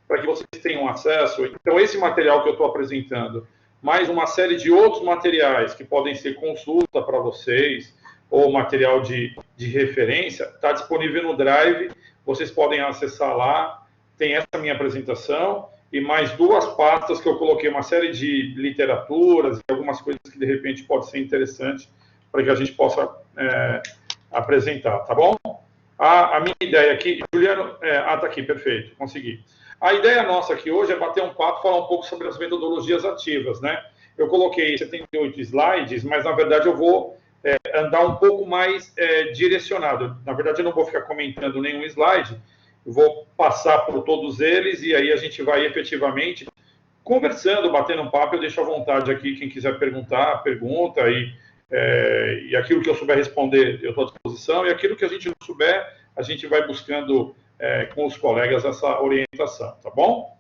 para que vocês tenham acesso. Então, esse material que eu estou apresentando, mais uma série de outros materiais que podem ser consulta para vocês, ou material de referência, está disponível no Drive, vocês podem acessar lá, tem essa minha apresentação, e mais duas pastas que eu coloquei uma série de literaturas, algumas coisas que de repente pode ser interessante para que a gente possa apresentar, tá bom? A minha ideia aqui, Juliano, tá aqui, perfeito, consegui. A ideia nossa aqui hoje é bater um papo, falar um pouco sobre as metodologias ativas, né? Eu coloquei 78 slides, mas na verdade eu vou andar um pouco mais direcionado. Na verdade eu não vou ficar comentando nenhum slide, eu vou passar por todos eles e aí a gente vai efetivamente conversando, batendo um papo. Eu deixo à vontade aqui, quem quiser perguntar, pergunta, e aquilo que eu souber responder, eu estou à disposição, e aquilo que a gente não souber, a gente vai buscando com os colegas essa orientação, tá bom?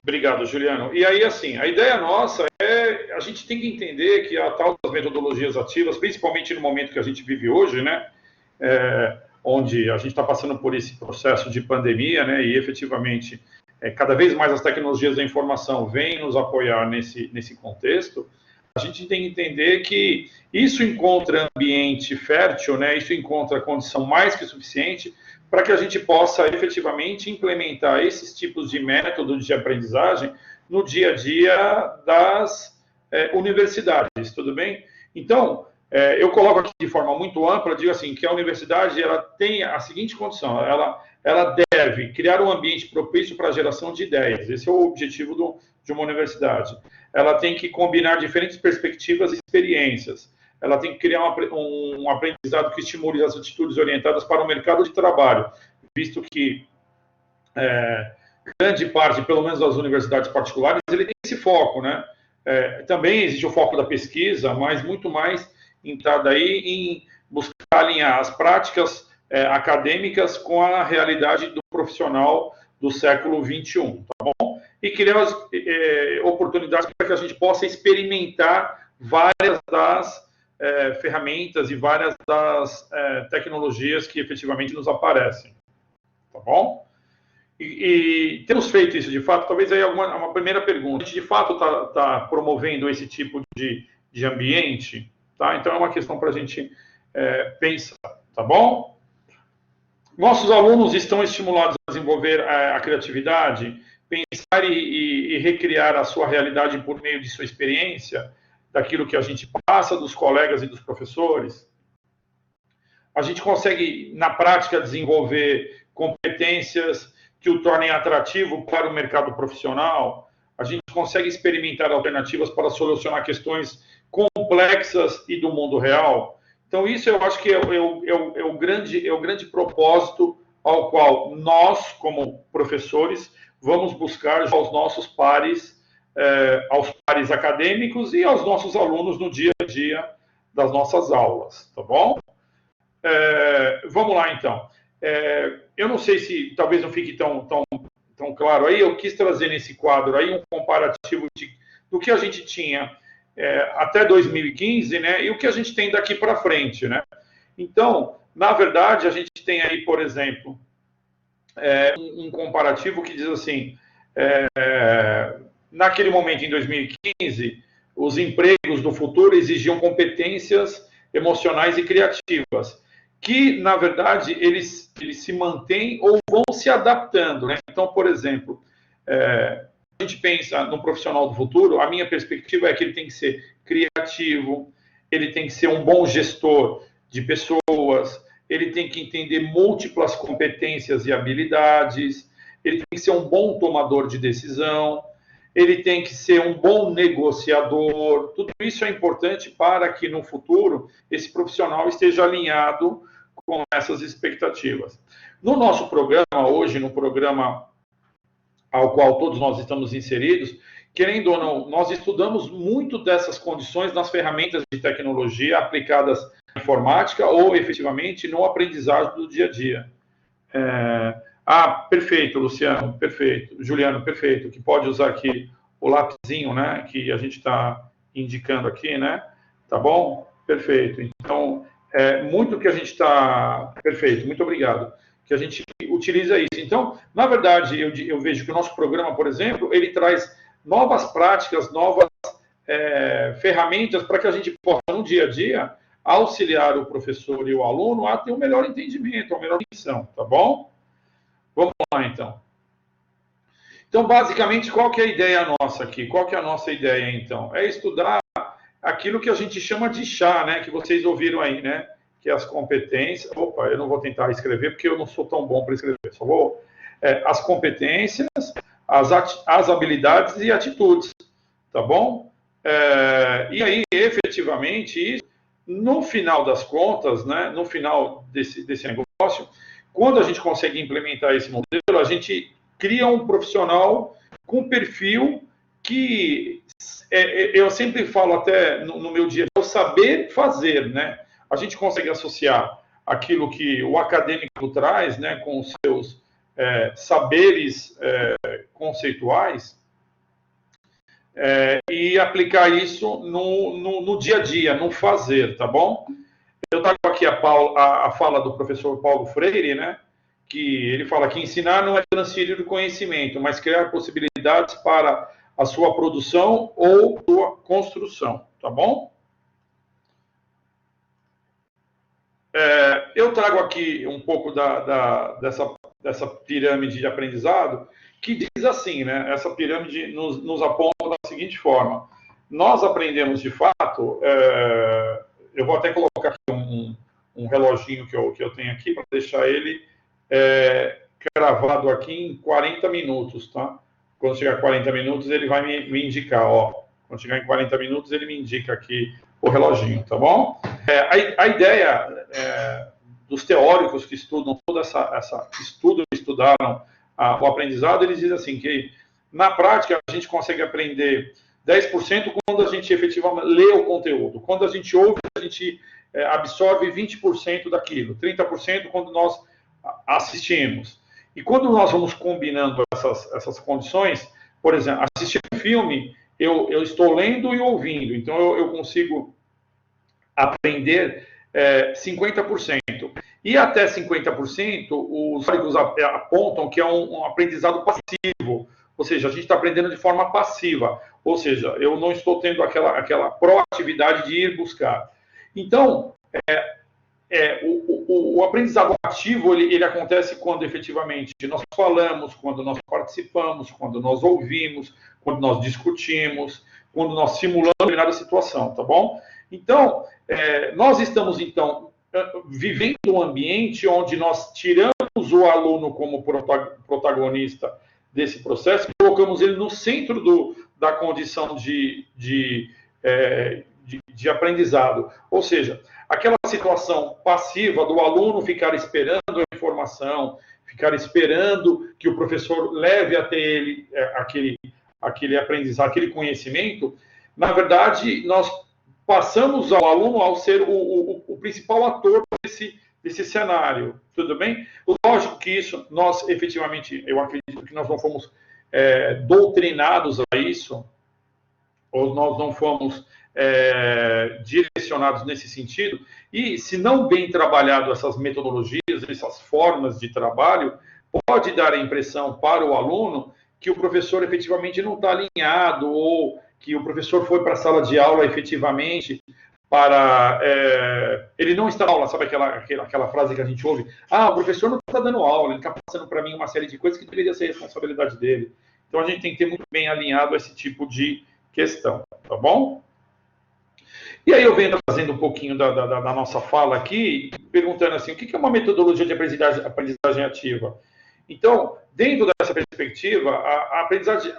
Obrigado, Juliano. E aí, assim, a ideia nossa a gente tem que entender que a tal das metodologias ativas, principalmente no momento que a gente vive hoje, né, onde a gente está passando por esse processo de pandemia, né, e efetivamente cada vez mais as tecnologias da informação vêm nos apoiar nesse contexto. A gente tem que entender que isso encontra ambiente fértil, né, isso encontra condição mais que suficiente para que a gente possa efetivamente implementar esses tipos de métodos de aprendizagem no dia a dia das universidades, tudo bem? Então, eu coloco aqui de forma muito ampla, digo assim, que a universidade ela tem a seguinte condição, ela deve criar um ambiente propício para a geração de ideias, esse é o objetivo de uma universidade. Ela tem que combinar diferentes perspectivas e experiências, ela tem que criar um aprendizado que estimule as atitudes orientadas para o mercado de trabalho, visto que grande parte, pelo menos das universidades particulares, ele tem esse foco, né? Também existe o foco da pesquisa, mas muito mais entrada aí em buscar alinhar as práticas acadêmicas com a realidade do profissional do século XXI, tá bom? E criar oportunidades para que a gente possa experimentar várias das ferramentas e várias das tecnologias que efetivamente nos aparecem, tá bom? E temos feito isso de fato? Talvez aí uma primeira pergunta. A gente de fato está promovendo esse tipo de ambiente? Tá? Então é uma questão para a gente pensar, tá bom? Nossos alunos estão estimulados a desenvolver a criatividade, pensar e recriar a sua realidade por meio de sua experiência, daquilo que a gente passa dos colegas e dos professores. A gente consegue, na prática, desenvolver competências que o tornem atrativo para o mercado profissional. A gente consegue experimentar alternativas para solucionar questões complexas e do mundo real. Então, isso eu acho que é o grande propósito ao qual nós, como professores, vamos buscar aos nossos pares, aos pares acadêmicos e aos nossos alunos no dia a dia das nossas aulas, tá bom? Vamos lá, então. Eu não sei se talvez não fique tão claro aí, eu quis trazer nesse quadro aí um comparativo do que a gente tinha até 2015, né, e o que a gente tem daqui para frente, né? Então, na verdade, a gente tem aí, por exemplo, um comparativo que diz assim, naquele momento, em 2015, os empregos do futuro exigiam competências emocionais e criativas, que, na verdade, eles se mantêm ou vão se adaptando, né? Então, por exemplo, a gente pensa no profissional do futuro, a minha perspectiva é que ele tem que ser criativo, ele tem que ser um bom gestor de pessoas, ele tem que entender múltiplas competências e habilidades, ele tem que ser um bom tomador de decisão, ele tem que ser um bom negociador. Tudo isso é importante para que no futuro esse profissional esteja alinhado com essas expectativas. No nosso programa, hoje, no programa ao qual todos nós estamos inseridos, querendo ou não, nós estudamos muito dessas condições nas ferramentas de tecnologia aplicadas na informática ou, efetivamente, no aprendizagem do dia a dia. Perfeito, Luciano, perfeito. Juliano, perfeito. Que pode usar aqui o lapisinho, né, que a gente está indicando aqui, né? Tá bom? Perfeito. Então, muito que a gente está... Perfeito, muito obrigado. Que a gente utiliza isso. Então, na verdade, eu vejo que o nosso programa, por exemplo, ele traz novas práticas, novas ferramentas para que a gente possa, no dia a dia, auxiliar o professor e o aluno a ter um melhor entendimento, uma melhor lição, tá bom? Vamos lá, então. Então, basicamente, qual que é a ideia nossa aqui? Qual que é a nossa ideia, então? É estudar aquilo que a gente chama de chá, né? Que vocês ouviram aí, né? Que é as competências... Opa, eu não vou tentar escrever, porque eu não sou tão bom para escrever. Só vou... as competências, as habilidades e atitudes, tá bom? E aí, efetivamente, isso, no final das contas, né? No final desse negócio, quando a gente consegue implementar esse modelo, a gente cria um profissional com perfil que eu sempre falo até no meu dia, é o saber fazer, né? A gente consegue associar aquilo que o acadêmico traz, né, com os seus saberes conceituais e aplicar isso no dia a dia, no fazer, tá bom? Eu trago aqui a fala do professor Paulo Freire, né? Que ele fala que ensinar não é transferir o conhecimento, mas criar possibilidades para a sua produção ou sua construção, tá bom? Eu trago aqui um pouco dessa pirâmide de aprendizado, que diz assim, né? Essa pirâmide nos aponta da seguinte forma: nós aprendemos de fato, eu vou até colocar aqui um reloginho que eu tenho aqui para deixar ele gravado aqui em 40 minutos, tá? Quando chegar a 40 minutos, ele vai me indicar, ó. Quando chegar em 40 minutos, ele me indica aqui o reloginho, tá bom? A ideia dos teóricos que estudam toda estudaram o aprendizado, eles dizem assim, que na prática a gente consegue aprender 10% quando a gente efetivamente lê o conteúdo. Quando a gente ouve, a gente absorve 20% daquilo, 30% quando nós assistimos. E quando nós vamos combinando essas condições, por exemplo, assistir um filme, eu estou lendo e ouvindo, então eu consigo aprender 50%. E até 50%, os teóricos apontam que é um aprendizado passivo, ou seja, a gente está aprendendo de forma passiva, ou seja, eu não estou tendo aquela proatividade de ir buscar. Então, o aprendizado ativo, ele acontece quando efetivamente nós falamos, quando nós participamos, quando nós ouvimos, quando nós discutimos, quando nós simulamos determinada situação, tá bom? Então, nós estamos, então, vivendo um ambiente onde nós tiramos o aluno como protagonista desse processo e colocamos ele no centro da condição de aprendizado. Ou seja, aquela situação passiva do aluno ficar esperando a informação, ficar esperando que o professor leve até ele aquele aprendizado, aquele conhecimento, na verdade, nós passamos ao aluno ao ser o principal ator desse cenário, tudo bem? Lógico que isso, nós efetivamente, eu acredito que nós não fomos doutrinados a isso, ou nós não fomos direcionados nesse sentido, e se não bem trabalhado essas metodologias, essas formas de trabalho, pode dar a impressão para o aluno que o professor efetivamente não está alinhado, ou que o professor foi para a sala de aula efetivamente para... ele não está na aula, sabe aquela frase que a gente ouve? O professor não está dando aula, ele está passando para mim uma série de coisas que deveria ser responsabilidade dele. Então, a gente tem que ter muito bem alinhado esse tipo de questão, tá bom? E aí eu venho trazendo um pouquinho da nossa fala aqui, perguntando assim, o que é uma metodologia de aprendizagem ativa? Então, dentro dessa perspectiva, a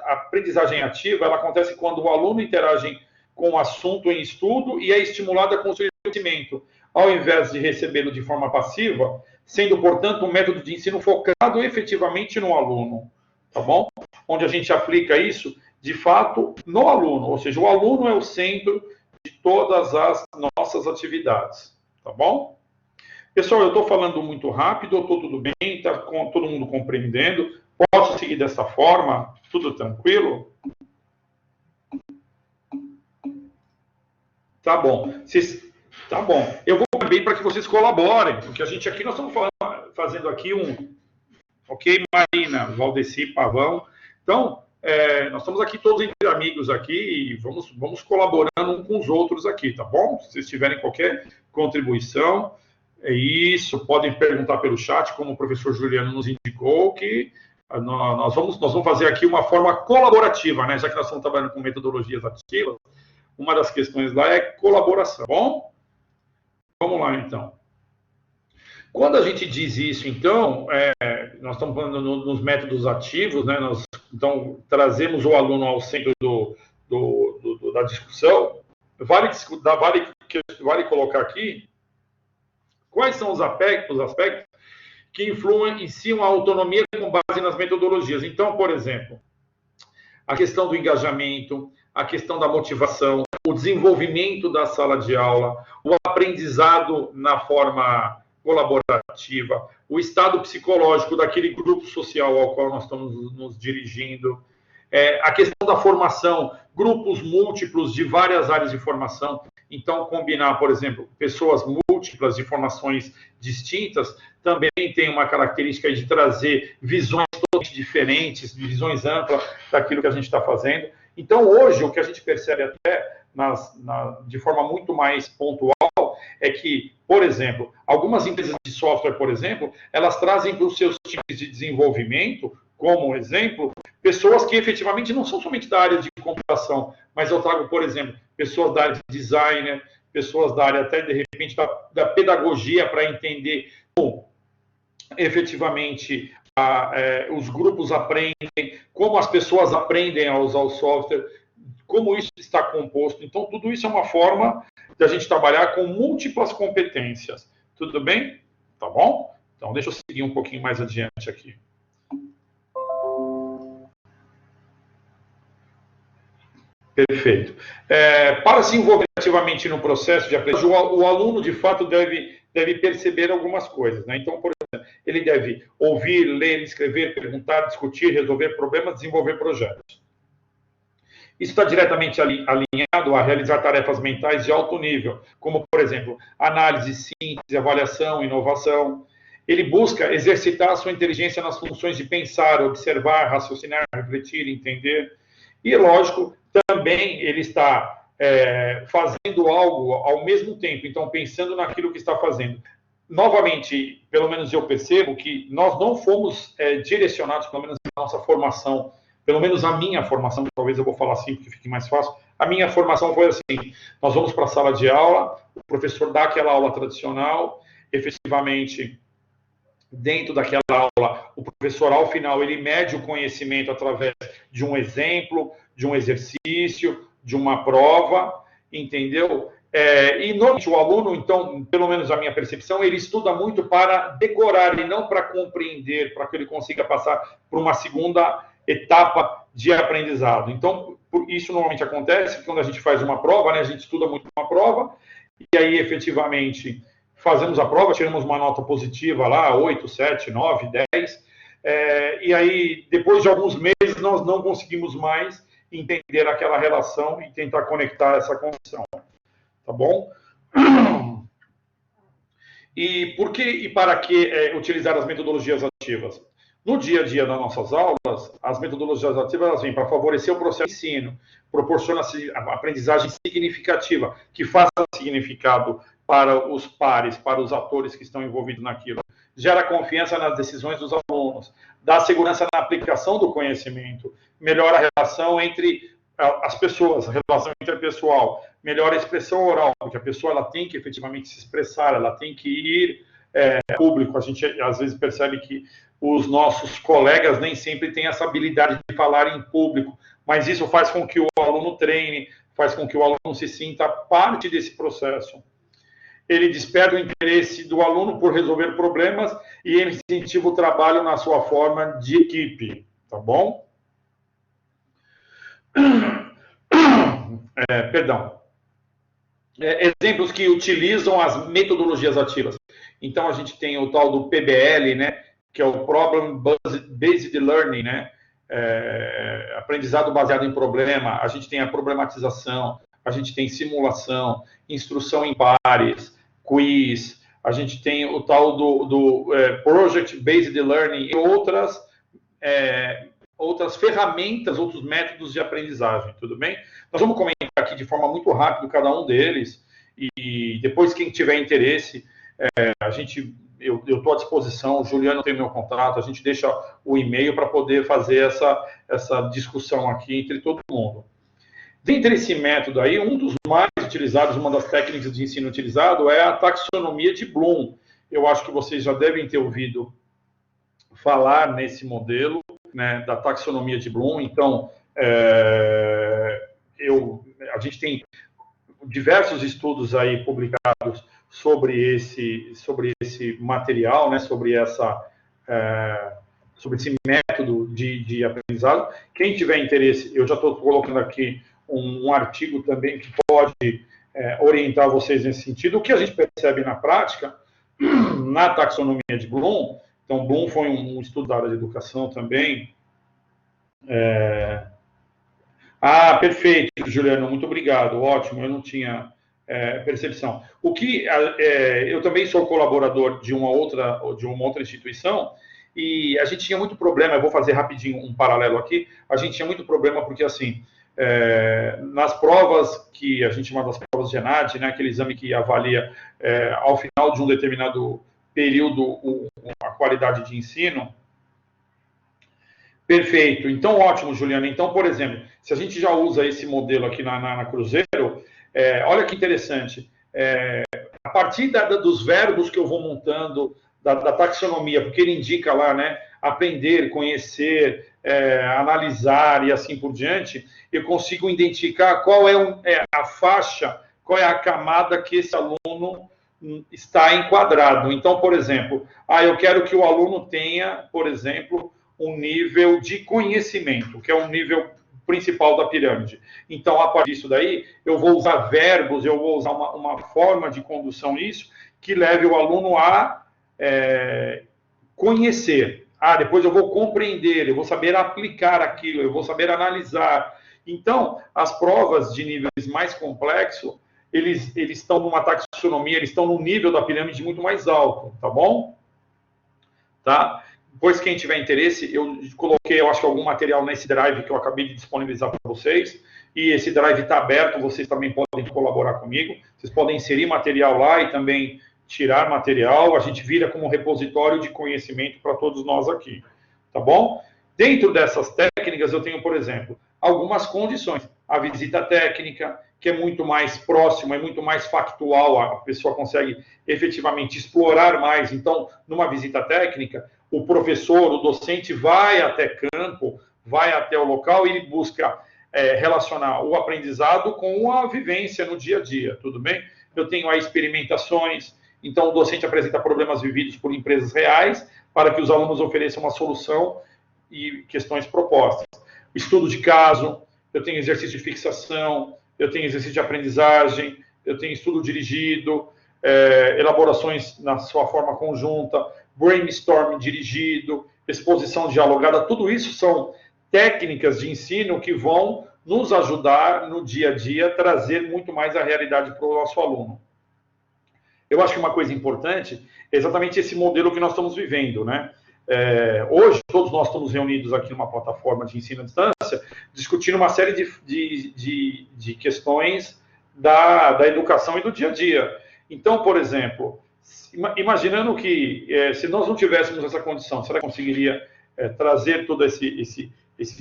aprendizagem ativa, ela acontece quando o aluno interage com o assunto em estudo e é estimulado a construir conhecimento, ao invés de recebê-lo de forma passiva, sendo, portanto, um método de ensino focado efetivamente no aluno, tá bom? Onde a gente aplica isso, de fato, no aluno, ou seja, o aluno é o centro de todas as nossas atividades, tá bom? Pessoal, eu estou falando muito rápido, estou tudo bem, está todo mundo compreendendo? Posso seguir dessa forma? Tudo tranquilo? Tá bom. Tá bom. Eu vou também para que vocês colaborem, porque a gente aqui, nós estamos fazendo aqui Ok, Marina, Valdeci, Pavão. Então, nós estamos aqui todos entre amigos aqui e vamos colaborando uns com os outros aqui, tá bom? Se vocês tiverem qualquer contribuição, é isso, podem perguntar pelo chat, como o professor Juliano nos indicou, que nós vamos fazer aqui uma forma colaborativa, né? Já que nós estamos trabalhando com metodologias ativas, uma das questões lá é colaboração, tá bom? Vamos lá, então. Quando a gente diz isso, então, nós estamos falando nos métodos ativos, né? Então, trazemos o aluno ao centro da discussão. Vale colocar aqui quais são os aspectos que influenciam a autonomia com base nas metodologias. Então, por exemplo, a questão do engajamento, a questão da motivação, o desenvolvimento da sala de aula, o aprendizado na forma colaborativa, o estado psicológico daquele grupo social ao qual nós estamos nos dirigindo, a questão da formação, grupos múltiplos de várias áreas de formação. Então, combinar, por exemplo, pessoas múltiplas de formações distintas também tem uma característica de trazer visões totalmente diferentes, visões amplas daquilo que a gente está fazendo. Então, hoje, o que a gente percebe até de forma muito mais pontual é que, por exemplo, algumas empresas de software, por exemplo, elas trazem para os seus times de desenvolvimento, como exemplo, pessoas que efetivamente não são somente da área de computação, mas eu trago, por exemplo, pessoas da área de designer, pessoas da área até, de repente, da pedagogia para entender como efetivamente os grupos aprendem, como as pessoas aprendem a usar o software, como isso está composto. Então, tudo isso é uma forma de a gente trabalhar com múltiplas competências. Tudo bem? Tá bom? Então, deixa eu seguir um pouquinho mais adiante aqui. Perfeito. Para se envolver ativamente no processo de aprendizagem, o aluno, de fato, deve perceber algumas coisas, né? Então, por exemplo, ele deve ouvir, ler, escrever, perguntar, discutir, resolver problemas, desenvolver projetos. Isso está diretamente alinhado a realizar tarefas mentais de alto nível, como, por exemplo, análise, síntese, avaliação, inovação. Ele busca exercitar a sua inteligência nas funções de pensar, observar, raciocinar, refletir, entender. E, lógico, também ele está fazendo algo ao mesmo tempo, então pensando naquilo que está fazendo. Novamente, pelo menos eu percebo que nós não fomos direcionados, pelo menos na nossa formação, pelo menos a minha formação, talvez eu vou falar assim porque fique mais fácil, a minha formação foi assim: nós vamos para a sala de aula, o professor dá aquela aula tradicional, efetivamente, dentro daquela aula, o professor, ao final, ele mede o conhecimento através de um exemplo, de um exercício, de uma prova, entendeu? E, normalmente, o aluno, então, pelo menos a minha percepção, ele estuda muito para decorar e não para compreender, para que ele consiga passar por uma segunda etapa de aprendizado. Então, isso normalmente acontece quando a gente faz uma prova, né? A gente estuda muito uma prova, e aí, efetivamente, fazemos a prova, tiramos uma nota positiva lá, 8, 7, 9, 10, e aí, depois de alguns meses, nós não conseguimos mais entender aquela relação e tentar conectar essa condição. Tá bom? E por que e para que utilizar as metodologias ativas? No dia a dia das nossas aulas, as metodologias ativas elas vêm para favorecer o processo de ensino, proporciona-se a aprendizagem significativa, que faça significado para os pares, para os atores que estão envolvidos naquilo. Gera confiança nas decisões dos alunos, dá segurança na aplicação do conhecimento, melhora a relação entre as pessoas, a relação interpessoal, melhora a expressão oral, porque a pessoa ela tem que efetivamente se expressar, ela tem que ir público. A gente às vezes percebe que os nossos colegas nem sempre têm essa habilidade de falar em público, mas isso faz com que o aluno treine, faz com que o aluno se sinta parte desse processo. Ele desperta o interesse do aluno por resolver problemas e ele incentiva o trabalho na sua forma de equipe, tá bom? Perdão. Exemplos que utilizam as metodologias ativas. Então, a gente tem o tal do PBL, né, que é o Problem Based Learning, né, aprendizado baseado em problema. A gente tem a problematização, a gente tem simulação, instrução em pares, quiz, a gente tem o tal do Project Based Learning e outras ferramentas, outros métodos de aprendizagem, tudo bem? Nós vamos comentar aqui de forma muito rápida cada um deles, e depois quem tiver interesse, eu estou à disposição, o Juliano tem meu contato, a gente deixa o e-mail para poder fazer essa discussão aqui entre todo mundo. Dentre esse método aí, um dos mais utilizados, uma das técnicas de ensino utilizado é a taxonomia de Bloom. Eu acho que vocês já devem ter ouvido falar nesse modelo, né, da taxonomia de Bloom. Então, a gente tem diversos estudos aí publicados sobre esse material, né, sobre esse método de aprendizado. Quem tiver interesse, eu já estou colocando aqui um artigo também que pode orientar vocês nesse sentido. O que a gente percebe na prática, na taxonomia de Bloom, então Bloom foi um estudo da área de educação também. Perfeito, Juliano, muito obrigado, ótimo, eu não tinha percepção. Eu também sou colaborador de uma outra instituição, e a gente tinha muito problema, eu vou fazer rapidinho um paralelo aqui, a gente tinha muito problema porque, assim, nas provas que a gente chama das provas de ENAD, né, aquele exame que avalia ao final de um determinado período a qualidade de ensino. Perfeito, então ótimo, Juliana. Então, por exemplo, se a gente já usa esse modelo aqui na Cruzeiro, olha que interessante, a partir dos verbos que eu vou montando, da taxonomia, porque ele indica lá, né, aprender, conhecer, analisar e assim por diante, eu consigo identificar qual é a faixa, qual é a camada que esse aluno está enquadrado. Então, por exemplo, eu quero que o aluno tenha, por exemplo, um nível de conhecimento, que é o nível principal da pirâmide. Então, a partir disso daí, eu vou usar verbos, eu vou usar uma forma de condução nisso, que leve o aluno a conhecer. Depois eu vou compreender, eu vou saber aplicar aquilo, eu vou saber analisar. Então, as provas de níveis mais complexos, eles estão numa taxonomia, eles estão num nível da pirâmide muito mais alto, tá bom? Tá? Depois, quem tiver interesse, eu coloquei, eu acho que algum material nesse drive que eu acabei de disponibilizar para vocês, e esse drive está aberto, vocês também podem colaborar comigo, vocês podem inserir material lá e também tirar material, a gente vira como repositório de conhecimento para todos nós aqui, tá bom? Dentro dessas técnicas, eu tenho, por exemplo, algumas condições. A visita técnica, que é muito mais próxima, é muito mais factual, a pessoa consegue efetivamente explorar mais. Então, numa visita técnica, o professor, o docente vai até campo, vai até o local e ele busca relacionar o aprendizado com a vivência no dia a dia, tudo bem? Eu tenho aí experimentações, então o docente apresenta problemas vividos por empresas reais para que os alunos ofereçam uma solução e questões propostas. Estudo de caso, eu tenho exercício de fixação, eu tenho exercício de aprendizagem, eu tenho estudo dirigido, elaborações na sua forma conjunta, brainstorming dirigido, exposição dialogada, tudo isso são técnicas de ensino que vão nos ajudar no dia a dia, trazer muito mais a realidade para o nosso aluno. Eu acho que uma coisa importante é exatamente esse modelo que nós estamos vivendo, né? Hoje, todos nós estamos reunidos aqui numa plataforma de ensino à distância, discutindo uma série de questões da educação e do dia a dia. Então, por exemplo, imaginando que se nós não tivéssemos essa condição, será que conseguiria trazer todo esse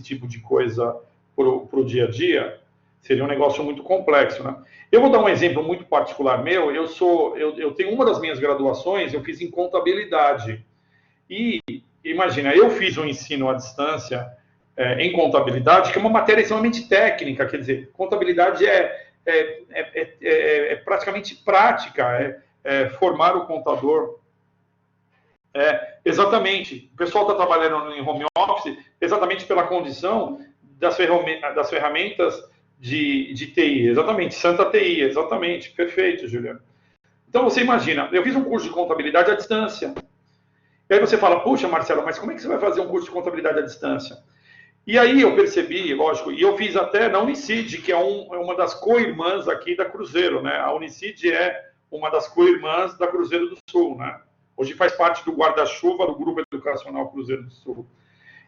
tipo de coisa para o dia a dia? Seria um negócio muito complexo, né? Eu vou dar um exemplo muito particular meu. Eu tenho uma das minhas graduações, eu fiz em contabilidade. E, imagina, eu fiz um ensino à distância em contabilidade, que é uma matéria extremamente técnica, quer dizer, contabilidade é praticamente prática, formar o contador. Exatamente. O pessoal está trabalhando em home office exatamente pela condição das ferramentas de TI, exatamente, Santa TI, exatamente, perfeito, Juliano. Então, você imagina, eu fiz um curso de contabilidade à distância. E aí você fala, puxa, Marcelo, mas como é que você vai fazer um curso de contabilidade à distância? E aí eu percebi, lógico, e eu fiz até na Unicid, que é uma das co-irmãs aqui da Cruzeiro, né? A Unicid é uma das co-irmãs da Cruzeiro do Sul, né? Hoje faz parte do guarda-chuva do Grupo Educacional Cruzeiro do Sul.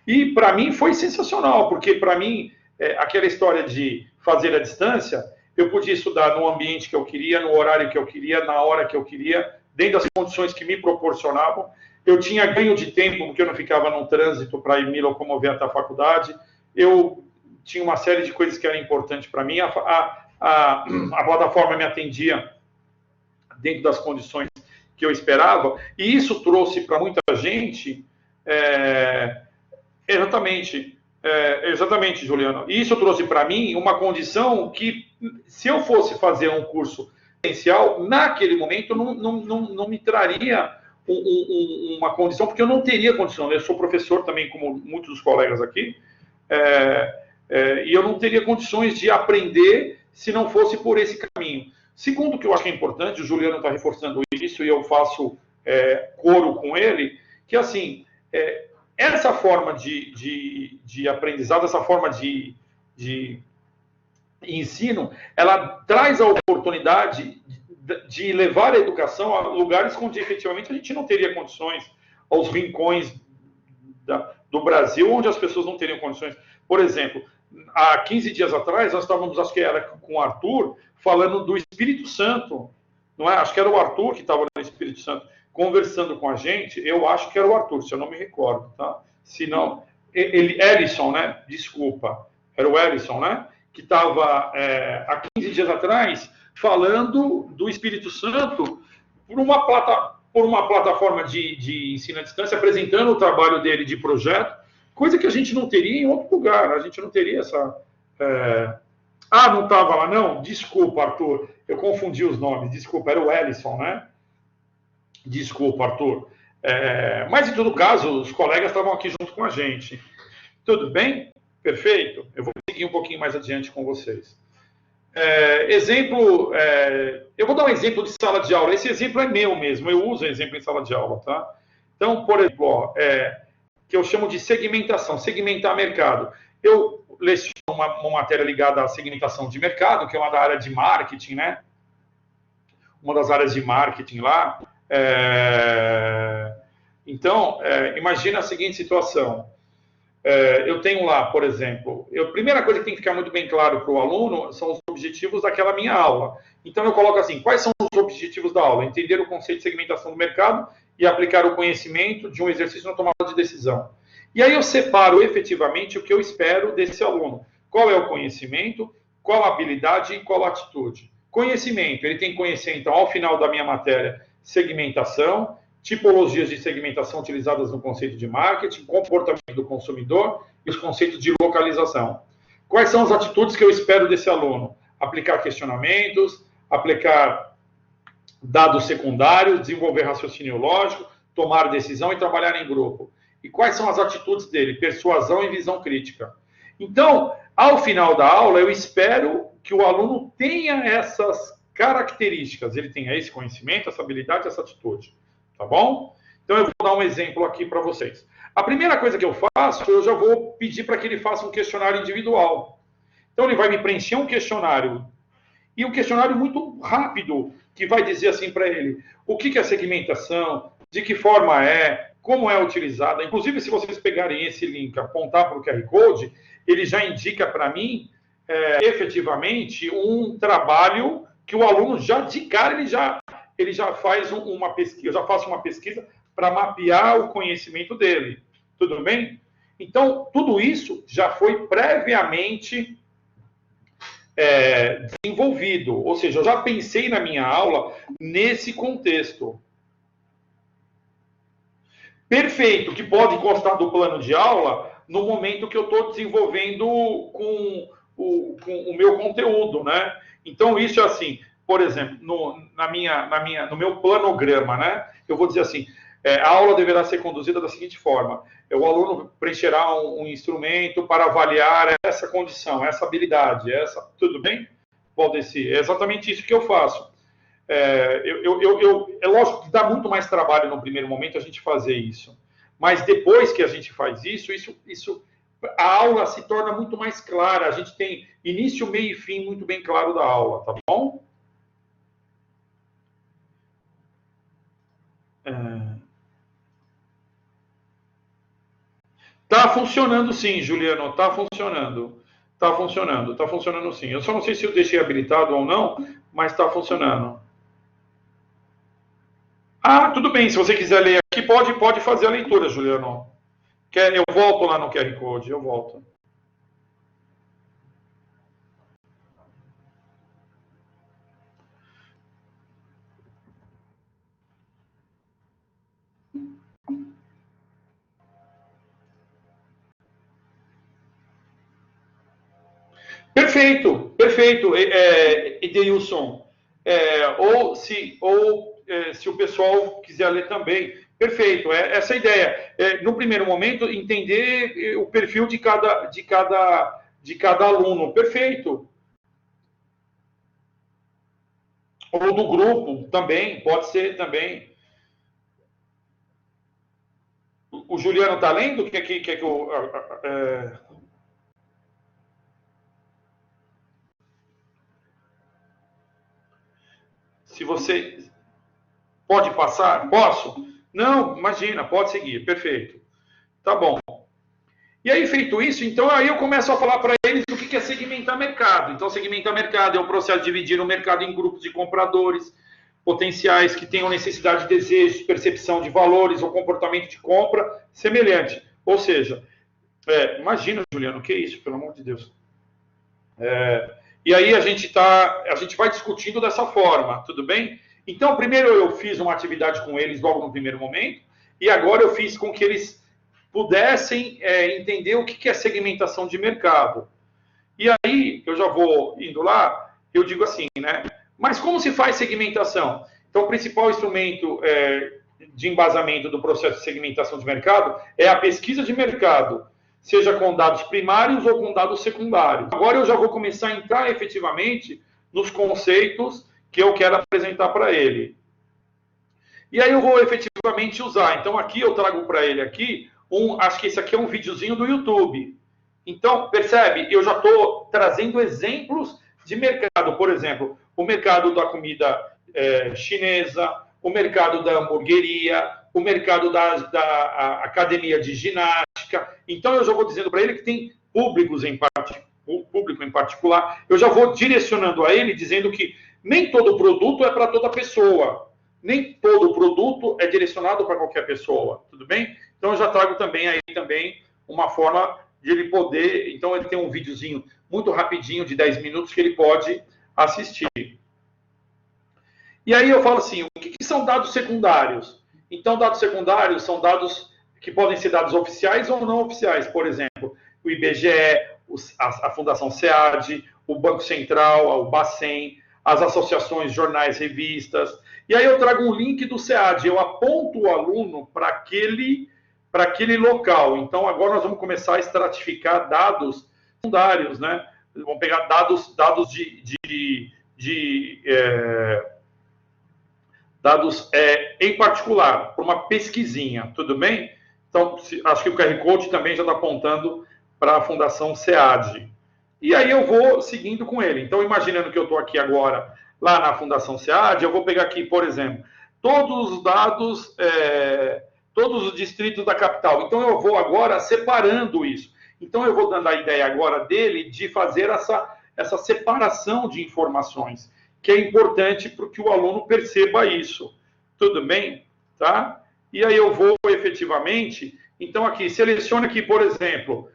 E para mim foi sensacional, porque para mim, aquela história de fazer à distância, eu podia estudar no ambiente que eu queria, no horário que eu queria, na hora que eu queria, dentro das condições que me proporcionavam. Eu tinha ganho de tempo, porque eu não ficava no trânsito para ir me locomover até a faculdade. Eu tinha uma série de coisas que eram importantes para mim. A plataforma me atendia dentro das condições que eu esperava. E isso trouxe para muita gente... Exatamente, Juliano. E isso trouxe para mim uma condição que, se eu fosse fazer um curso presencial, naquele momento não me traria uma condição, porque eu não teria condição. Eu sou professor também, como muitos dos colegas aqui, e eu não teria condições de aprender se não fosse por esse caminho. Segundo, que eu acho que é importante, o Juliano está reforçando isso e eu faço coro com ele, que assim... essa forma de aprendizado, essa forma de ensino, ela traz a oportunidade de levar a educação a lugares onde efetivamente a gente não teria condições, aos rincões do Brasil, onde as pessoas não teriam condições. Por exemplo, há 15 dias atrás, nós estávamos, acho que era com o Arthur, falando do Espírito Santo, não é? Acho que era o Arthur que estava no Espírito Santo, conversando com a gente. Eu acho que era o Arthur, se eu não me recordo, tá? Se não, Ellison, né? Desculpa, era o Ellison, né? Que estava há 15 dias atrás falando do Espírito Santo por uma plataforma de ensino à distância, apresentando o trabalho dele de projeto, coisa que a gente não teria em outro lugar. A gente não teria essa... não estava lá, não? Desculpa, Arthur, eu confundi os nomes. Desculpa, era o Ellison, né? Desculpa, Arthur. Mas, em todo caso, os colegas estavam aqui junto com a gente. Tudo bem? Perfeito. Eu vou seguir um pouquinho mais adiante com vocês. Eu vou dar um exemplo de sala de aula. Esse exemplo é meu mesmo. Eu uso exemplo em sala de aula, tá? Então, por exemplo, que eu chamo de segmentação, segmentar mercado. Eu leciono uma matéria ligada à segmentação de mercado, que é uma da área de marketing, né? Uma das áreas de marketing lá. Então, imagina a seguinte situação. Eu tenho lá, por exemplo, a primeira coisa que tem que ficar muito bem claro para o aluno são os objetivos daquela minha aula. Então, eu coloco assim, quais são os objetivos da aula? Entender o conceito de segmentação do mercado e aplicar o conhecimento de um exercício na tomada de decisão. E aí eu separo efetivamente o que eu espero desse aluno. Qual é o conhecimento, qual a habilidade e qual a atitude. Conhecimento, ele tem que conhecer, então, ao final da minha matéria, segmentação, tipologias de segmentação utilizadas no conceito de marketing, comportamento do consumidor e os conceitos de localização. Quais são as atitudes que eu espero desse aluno? Aplicar questionamentos, aplicar dados secundários, desenvolver raciocínio lógico, tomar decisão e trabalhar em grupo. E quais são as atitudes dele? Persuasão e visão crítica. Então, ao final da aula, eu espero que o aluno tenha essas características. Ele tenha esse conhecimento, essa habilidade, essa atitude. Tá bom? Então, eu vou dar um exemplo aqui para vocês. A primeira coisa que eu faço, eu já vou pedir para que ele faça um questionário individual. Então, ele vai me preencher um questionário. E um questionário muito rápido, que vai dizer assim para ele o que é segmentação, de que forma como é utilizada. Inclusive, se vocês pegarem esse link, apontar para o QR Code, ele já indica para mim, efetivamente, um trabalho que o aluno já, de cara, ele já faz uma pesquisa, eu já faço uma pesquisa para mapear o conhecimento dele. Tudo bem? Então, tudo isso já foi previamente desenvolvido. Ou seja, eu já pensei na minha aula nesse contexto. Perfeito, que pode constar do plano de aula no momento que eu estou desenvolvendo com o meu conteúdo, né? Então, isso é assim, por exemplo, no meu planograma, né? Eu vou dizer assim, a aula deverá ser conduzida da seguinte forma. O aluno preencherá um instrumento para avaliar essa condição, essa habilidade, tudo bem? Valdeci, é exatamente isso que eu faço. É lógico que dá muito mais trabalho no primeiro momento a gente fazer isso. Mas depois que a gente faz isso, a aula se torna muito mais clara. A gente tem início, meio e fim muito bem claro da aula, tá bom? Tá funcionando sim, Juliano, tá funcionando. Tá funcionando sim. Eu só não sei se eu deixei habilitado ou não, mas tá funcionando. Ah, tudo bem, se você quiser ler aqui, pode fazer a leitura, Juliano. Eu volto lá no QR Code, eu volto. Perfeito, perfeito, Edeilson. Se o pessoal quiser ler também, perfeito. Essa é a ideia. No primeiro momento, entender o perfil de cada aluno. Perfeito. Ou do grupo também, pode ser também. O Juliano está lendo? Quer que eu. Se você. Pode passar? Posso? Não, imagina, pode seguir. Perfeito. Tá bom. E aí, feito isso, então aí eu começo a falar para eles o que é segmentar mercado. Então, segmentar mercado é o processo de dividir o mercado em grupos de compradores potenciais que tenham necessidade, desejos, percepção de valores ou comportamento de compra semelhante. Ou seja, imagina, Juliano, o que é isso, pelo amor de Deus. E aí a gente vai discutindo dessa forma, tudo bem? Então, primeiro eu fiz uma atividade com eles logo no primeiro momento, e agora eu fiz com que eles pudessem entender o que é segmentação de mercado. E aí, eu já vou indo lá, eu digo assim, né? Mas como se faz segmentação? Então, o principal instrumento de embasamento do processo de segmentação de mercado é a pesquisa de mercado, seja com dados primários ou com dados secundários. Agora eu já vou começar a entrar efetivamente nos conceitos que eu quero apresentar para ele. E aí eu vou efetivamente usar. Então, aqui eu trago para ele aqui acho que esse aqui é um videozinho do YouTube. Então, percebe? Eu já estou trazendo exemplos de mercado. Por exemplo, o mercado da comida chinesa, o mercado da hamburgueria, o mercado da academia de ginástica. Então, eu já vou dizendo para ele que tem público em particular. Eu já vou direcionando a ele, dizendo que nem todo produto é para toda pessoa. Nem todo produto é direcionado para qualquer pessoa. Tudo bem? Então, eu já trago também aí uma forma de ele poder... Então, ele tem um videozinho muito rapidinho, de 10 minutos, que ele pode assistir. E aí eu falo assim, o que são dados secundários? Então, dados secundários são dados que podem ser dados oficiais ou não oficiais. Por exemplo, o IBGE, a Fundação SEAD, o Banco Central, o Bacen, as associações, jornais, revistas. E aí eu trago um link do SEAD, eu aponto o aluno para aquele local. Então, agora nós vamos começar a estratificar dados secundários, né? Vamos pegar dados em particular, para uma pesquisinha, tudo bem? Então, acho que o QR Code também já está apontando para a Fundação SEAD. E aí eu vou seguindo com ele. Então, imaginando que eu estou aqui agora, lá na Fundação SEAD, eu vou pegar aqui, por exemplo, todos os dados, todos os distritos da capital. Então, eu vou agora separando isso. Então, eu vou dando a ideia agora dele de fazer essa separação de informações, que é importante para que o aluno perceba isso. Tudo bem? Tá? E aí eu vou efetivamente... Então, aqui, selecione aqui, por exemplo...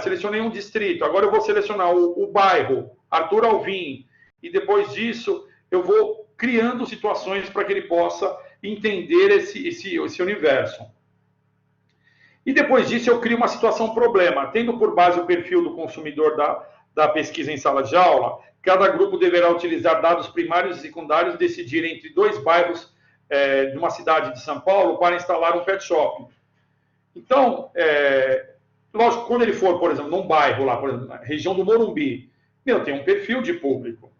selecionei um distrito. Agora eu vou selecionar o bairro, Arthur Alvim. E depois disso, eu vou criando situações para que ele possa entender esse universo. E depois disso, eu crio uma situação-problema. Tendo por base o perfil do consumidor da pesquisa em sala de aula, cada grupo deverá utilizar dados primários e secundários e decidir entre 2 bairros de uma cidade de São Paulo para instalar um pet shop. Então, lógico, quando ele for, por exemplo, num bairro lá, por exemplo, na região do Morumbi, tem um perfil de público.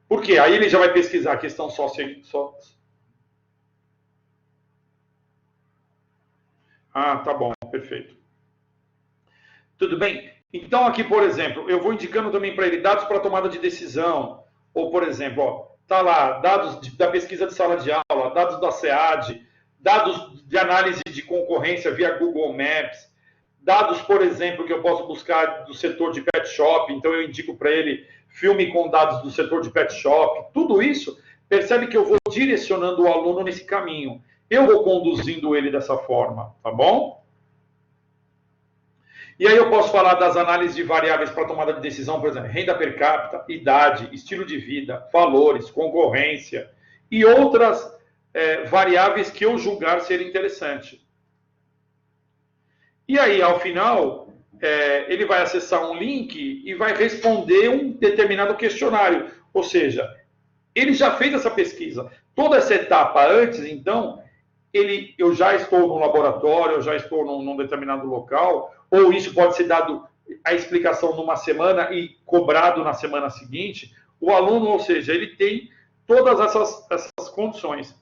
Por quê? Aí ele já vai pesquisar a questão tá bom, perfeito. Tudo bem? Então, aqui, por exemplo, eu vou indicando também para ele dados para tomada de decisão. Ou, por exemplo, tá lá, dados da pesquisa de sala de aula, dados da SEAD, dados de análise de concorrência via Google Maps, dados, por exemplo, que eu posso buscar do setor de pet shop, então eu indico para ele filme com dados do setor de pet shop, tudo isso, percebe que eu vou direcionando o aluno nesse caminho. Eu vou conduzindo ele dessa forma, tá bom? E aí eu posso falar das análises de variáveis para tomada de decisão, por exemplo, renda per capita, idade, estilo de vida, valores, concorrência e outras variáveis que eu julgar ser interessante. E aí, ao final, ele vai acessar um link e vai responder um determinado questionário. Ou seja, ele já fez essa pesquisa. Toda essa etapa antes, então, eu já estou no laboratório, eu já estou num determinado local, ou isso pode ser dado a explicação numa semana e cobrado na semana seguinte. O aluno, ou seja, ele tem todas essas condições.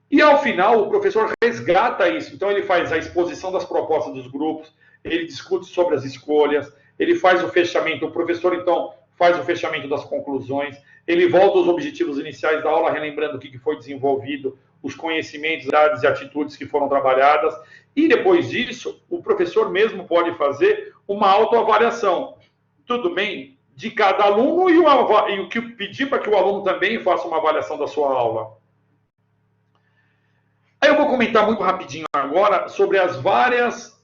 E, ao final, o professor resgata isso. Então, ele faz a exposição das propostas dos grupos, ele discute sobre as escolhas, ele faz o fechamento, o professor, então, faz o fechamento das conclusões, ele volta aos objetivos iniciais da aula, relembrando o que foi desenvolvido, os conhecimentos, dados e atitudes que foram trabalhadas, e depois disso, o professor mesmo pode fazer uma autoavaliação, tudo bem, de cada aluno e o que pedir para que o aluno também faça uma avaliação da sua aula. Aí eu vou comentar muito rapidinho agora sobre os vários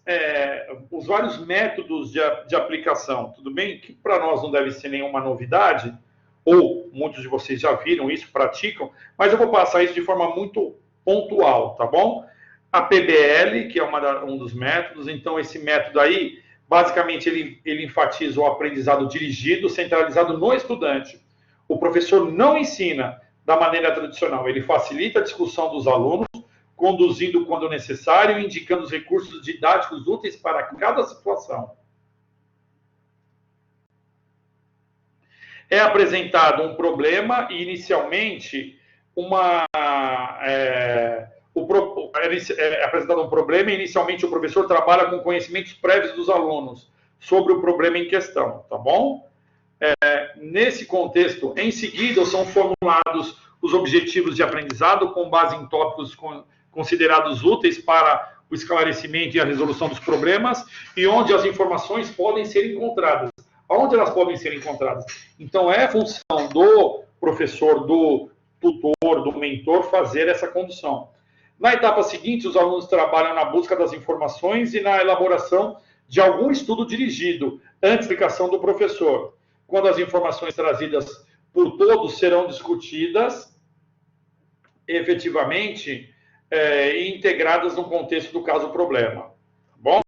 métodos de aplicação, tudo bem? Que para nós não deve ser nenhuma novidade, ou muitos de vocês já viram isso, praticam, mas eu vou passar isso de forma muito pontual, tá bom? A PBL, que é um dos métodos, então esse método aí, basicamente ele enfatiza o aprendizado dirigido, centralizado no estudante. O professor não ensina da maneira tradicional, ele facilita a discussão dos alunos, conduzindo quando necessário e indicando os recursos didáticos úteis para cada situação. É apresentado um problema e, inicialmente, é apresentado um problema e, inicialmente, o professor trabalha com conhecimentos prévios dos alunos sobre o problema em questão, tá bom? Nesse contexto, em seguida, são formulados os objetivos de aprendizado com base em tópicos considerados úteis para o esclarecimento e a resolução dos problemas e onde as informações podem ser encontradas. Onde elas podem ser encontradas? Então, é função do professor, do tutor, do mentor, fazer essa condução. Na etapa seguinte, os alunos trabalham na busca das informações e na elaboração de algum estudo dirigido, antes da explicação do professor. Quando as informações trazidas por todos serão discutidas, efetivamente, e integradas no contexto do caso-problema. Tá bom?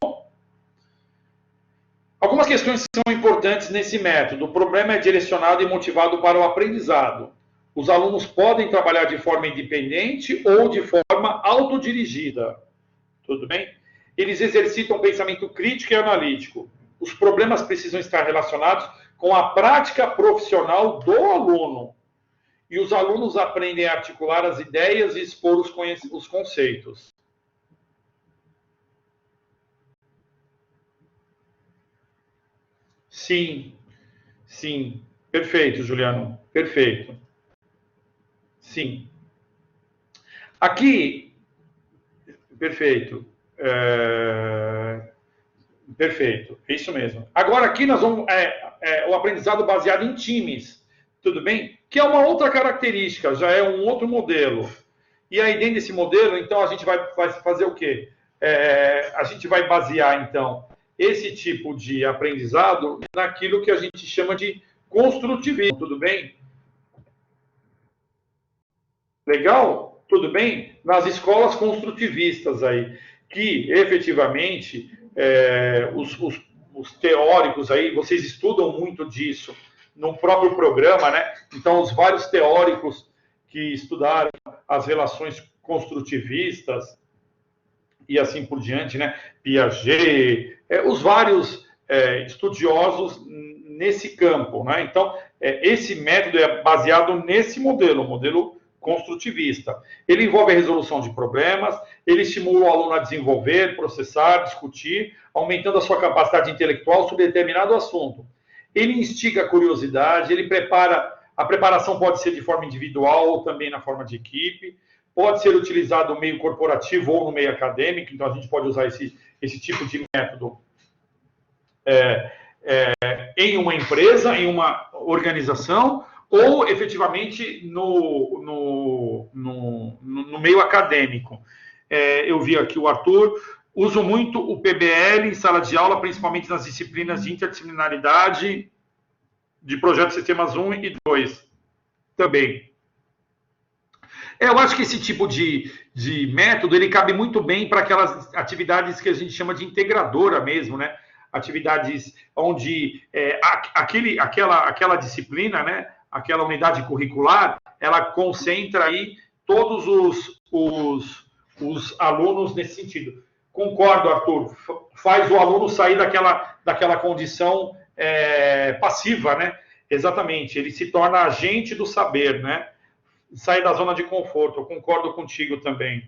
Algumas questões que são importantes nesse método. O problema é direcionado e motivado para o aprendizado. Os alunos podem trabalhar de forma independente ou de forma autodirigida. Tudo bem? Eles exercitam pensamento crítico e analítico. Os problemas precisam estar relacionados com a prática profissional do aluno. E os alunos aprendem a articular as ideias e expor os conceitos. Sim, sim. Perfeito, Juliano. Perfeito. Sim. Aqui, perfeito. Perfeito, é isso mesmo. Agora aqui nós vamos o aprendizado baseado em times, tudo bem? Que é uma outra característica, já é um outro modelo. E aí dentro desse modelo, então, a gente vai fazer o quê? A gente vai basear, então, esse tipo de aprendizado naquilo que a gente chama de construtivismo, tudo bem? Legal? Tudo bem? Nas escolas construtivistas aí, que efetivamente os teóricos aí, vocês estudam muito disso no próprio programa, né? Então, os vários teóricos que estudaram as relações construtivistas e assim por diante, né? Piaget, os vários estudiosos nesse campo, né? Então, esse método é baseado nesse modelo, o modelo construtivista. Ele envolve a resolução de problemas, ele estimula o aluno a desenvolver, processar, discutir, aumentando a sua capacidade intelectual sobre determinado assunto. Ele instiga a curiosidade, a preparação pode ser de forma individual ou também na forma de equipe, pode ser utilizado no meio corporativo ou no meio acadêmico, então a gente pode usar esse tipo de método em uma empresa, em uma organização, ou efetivamente no meio acadêmico. Eu vi aqui o Arthur, uso muito o PBL em sala de aula, principalmente nas disciplinas de interdisciplinaridade, de projetos sistemas 1 e 2 também. Eu acho que esse tipo de método, ele cabe muito bem para aquelas atividades que a gente chama de integradora mesmo, né? Atividades onde aquela disciplina, né? Aquela unidade curricular, ela concentra aí todos os alunos nesse sentido. Concordo, Arthur, faz o aluno sair daquela condição passiva, né? Exatamente, ele se torna agente do saber, né? Sai da zona de conforto, eu concordo contigo também.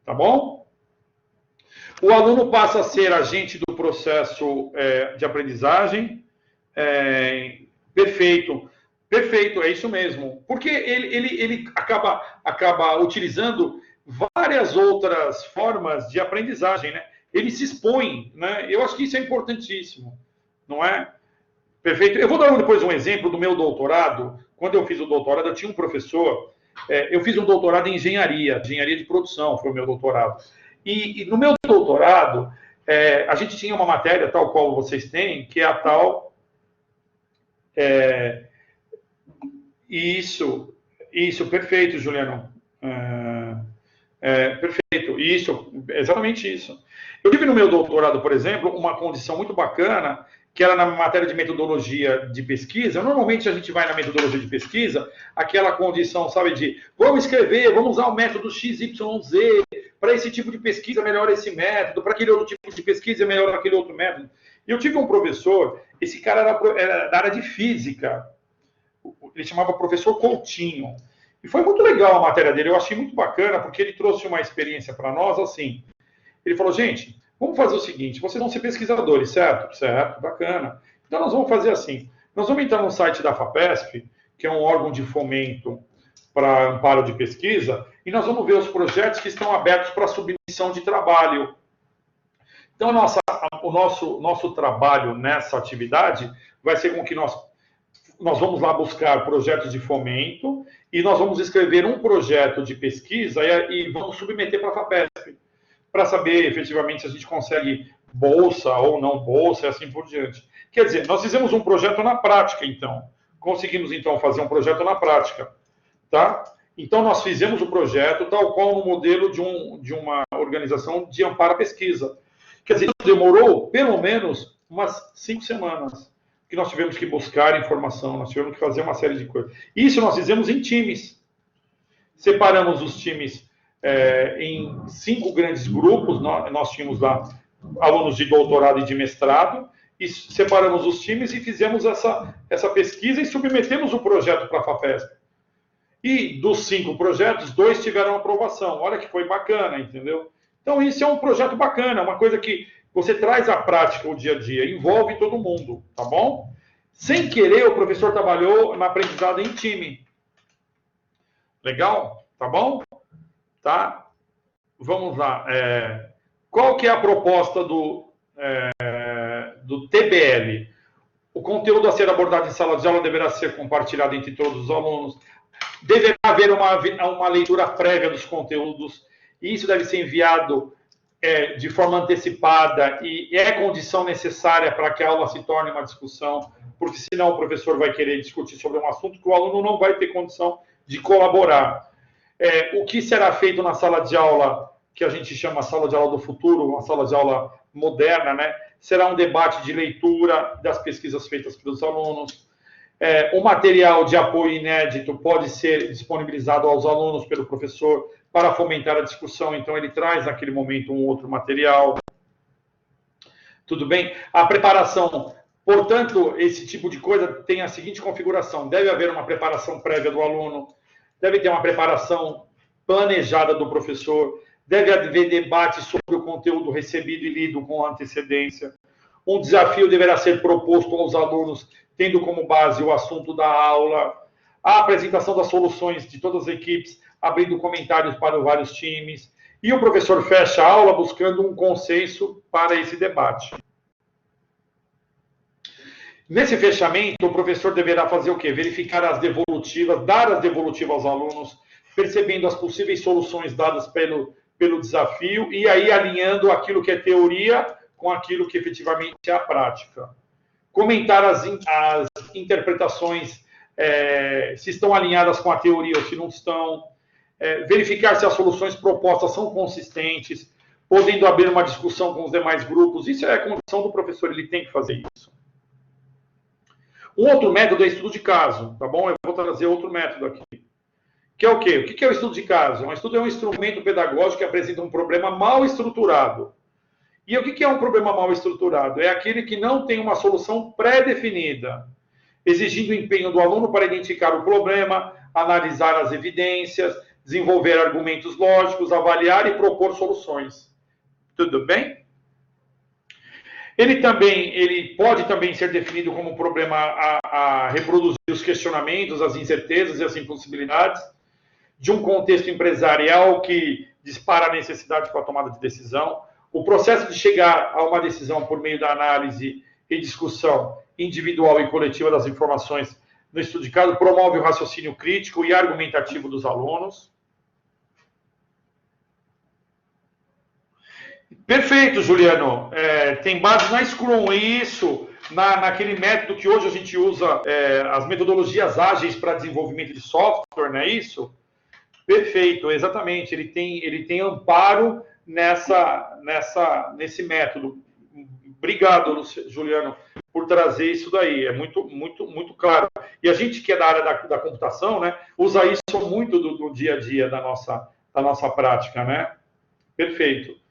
Tá bom? O aluno passa a ser agente do processo de aprendizagem. Perfeito. Perfeito, é isso mesmo. Porque ele acaba utilizando várias outras formas de aprendizagem, né? Ele se expõe, né? Eu acho que isso é importantíssimo, não é? Perfeito. Eu vou dar depois um exemplo do meu doutorado. Quando eu fiz o doutorado, eu tinha um professor. Eu fiz um doutorado em engenharia de produção, foi o meu doutorado. E no meu doutorado, a gente tinha uma matéria, tal qual vocês têm, que é a tal. Isso, perfeito, Juliano. Perfeito, isso, exatamente isso. Eu tive no meu doutorado, por exemplo, uma condição muito bacana, que era na matéria de metodologia de pesquisa. Normalmente a gente vai na metodologia de pesquisa, aquela condição, sabe, de vamos escrever, vamos usar o método XYZ, para esse tipo de pesquisa melhor esse método, para aquele outro tipo de pesquisa melhor aquele outro método. E eu tive um professor, esse cara era da área de física, ele chamava professor Coutinho. E foi muito legal a matéria dele, eu achei muito bacana, porque ele trouxe uma experiência para nós, assim. Ele falou, gente, vamos fazer o seguinte, vocês vão ser pesquisadores, certo? Certo, bacana. Então nós vamos fazer assim, nós vamos entrar no site da FAPESP, que é um órgão de fomento para amparo de pesquisa, e nós vamos ver os projetos que estão abertos para submissão de trabalho. Então o nosso trabalho nessa atividade vai ser com que nós vamos lá buscar projetos de fomento e nós vamos escrever um projeto de pesquisa e vamos submeter para a FAPESP, para saber efetivamente se a gente consegue bolsa ou não bolsa e assim por diante. Quer dizer, nós fizemos um projeto na prática, então. Conseguimos, então, fazer um projeto na prática. Tá? Então, nós fizemos o projeto tal qual no modelo de uma organização de amparo à pesquisa. Quer dizer, demorou pelo menos umas 5 semanas que nós tivemos que buscar informação, nós tivemos que fazer uma série de coisas. Isso nós fizemos em times. Separamos os times em 5 grandes grupos, nós tínhamos lá alunos de doutorado e de mestrado, e separamos os times e fizemos essa pesquisa e submetemos o projeto para a FAPESP. E dos 5 projetos, 2 tiveram aprovação. Olha que foi bacana, entendeu? Então isso é um projeto bacana, uma coisa que você traz à prática o dia a dia, envolve todo mundo, tá bom? Sem querer, o professor trabalhou na aprendizado em time. Legal? Tá bom? Tá? Vamos lá. Qual que é a proposta do TBL? O conteúdo a ser abordado em sala de aula deverá ser compartilhado entre todos os alunos. Deverá haver uma leitura prévia dos conteúdos. E isso deve ser enviado de forma antecipada e é condição necessária para que a aula se torne uma discussão, porque senão o professor vai querer discutir sobre um assunto que o aluno não vai ter condição de colaborar. O que será feito na sala de aula, que a gente chama sala de aula do futuro, uma sala de aula moderna, né? Será um debate de leitura das pesquisas feitas pelos alunos. O material de apoio inédito pode ser disponibilizado aos alunos pelo professor para fomentar a discussão, então ele traz naquele momento um outro material. Tudo bem? A preparação, portanto, esse tipo de coisa tem a seguinte configuração: deve haver uma preparação prévia do aluno, deve ter uma preparação planejada do professor, deve haver debate sobre o conteúdo recebido e lido com antecedência. Um desafio deverá ser proposto aos alunos, tendo como base o assunto da aula, a apresentação das soluções de todas as equipes, abrindo comentários para vários times, e o professor fecha a aula buscando um consenso para esse debate. Nesse fechamento, o professor deverá fazer o quê? Verificar as devolutivas, dar as devolutivas aos alunos, percebendo as possíveis soluções dadas pelo desafio e aí alinhando aquilo que é teoria com aquilo que efetivamente é a prática. Comentar as interpretações, se estão alinhadas com a teoria ou se não estão. Verificar se as soluções propostas são consistentes, podendo abrir uma discussão com os demais grupos. Isso é a condição do professor, ele tem que fazer isso. Um outro método é estudo de caso, tá bom? Eu vou trazer outro método aqui. Que é o quê? O que é o estudo de caso? Um estudo é um instrumento pedagógico que apresenta um problema mal estruturado. E o que é um problema mal estruturado? É aquele que não tem uma solução pré-definida, exigindo o empenho do aluno para identificar o problema, analisar as evidências, desenvolver argumentos lógicos, avaliar e propor soluções. Tudo bem? Ele pode também ser definido como um problema a reproduzir os questionamentos, as incertezas e as impossibilidades de um contexto empresarial que dispara a necessidade para a tomada de decisão. O processo de chegar a uma decisão por meio da análise e discussão individual e coletiva das informações no estudo de caso promove o raciocínio crítico e argumentativo dos alunos. Perfeito, Juliano. Tem base na Scrum, isso, naquele método que hoje a gente usa, as metodologias ágeis para desenvolvimento de software, não é isso? Perfeito, exatamente. Ele tem amparo nesse método. Obrigado, Juliano, por trazer isso daí. É muito, muito, muito claro. E a gente que é da área da computação, né, usa isso muito do dia a dia da nossa prática, né? Perfeito.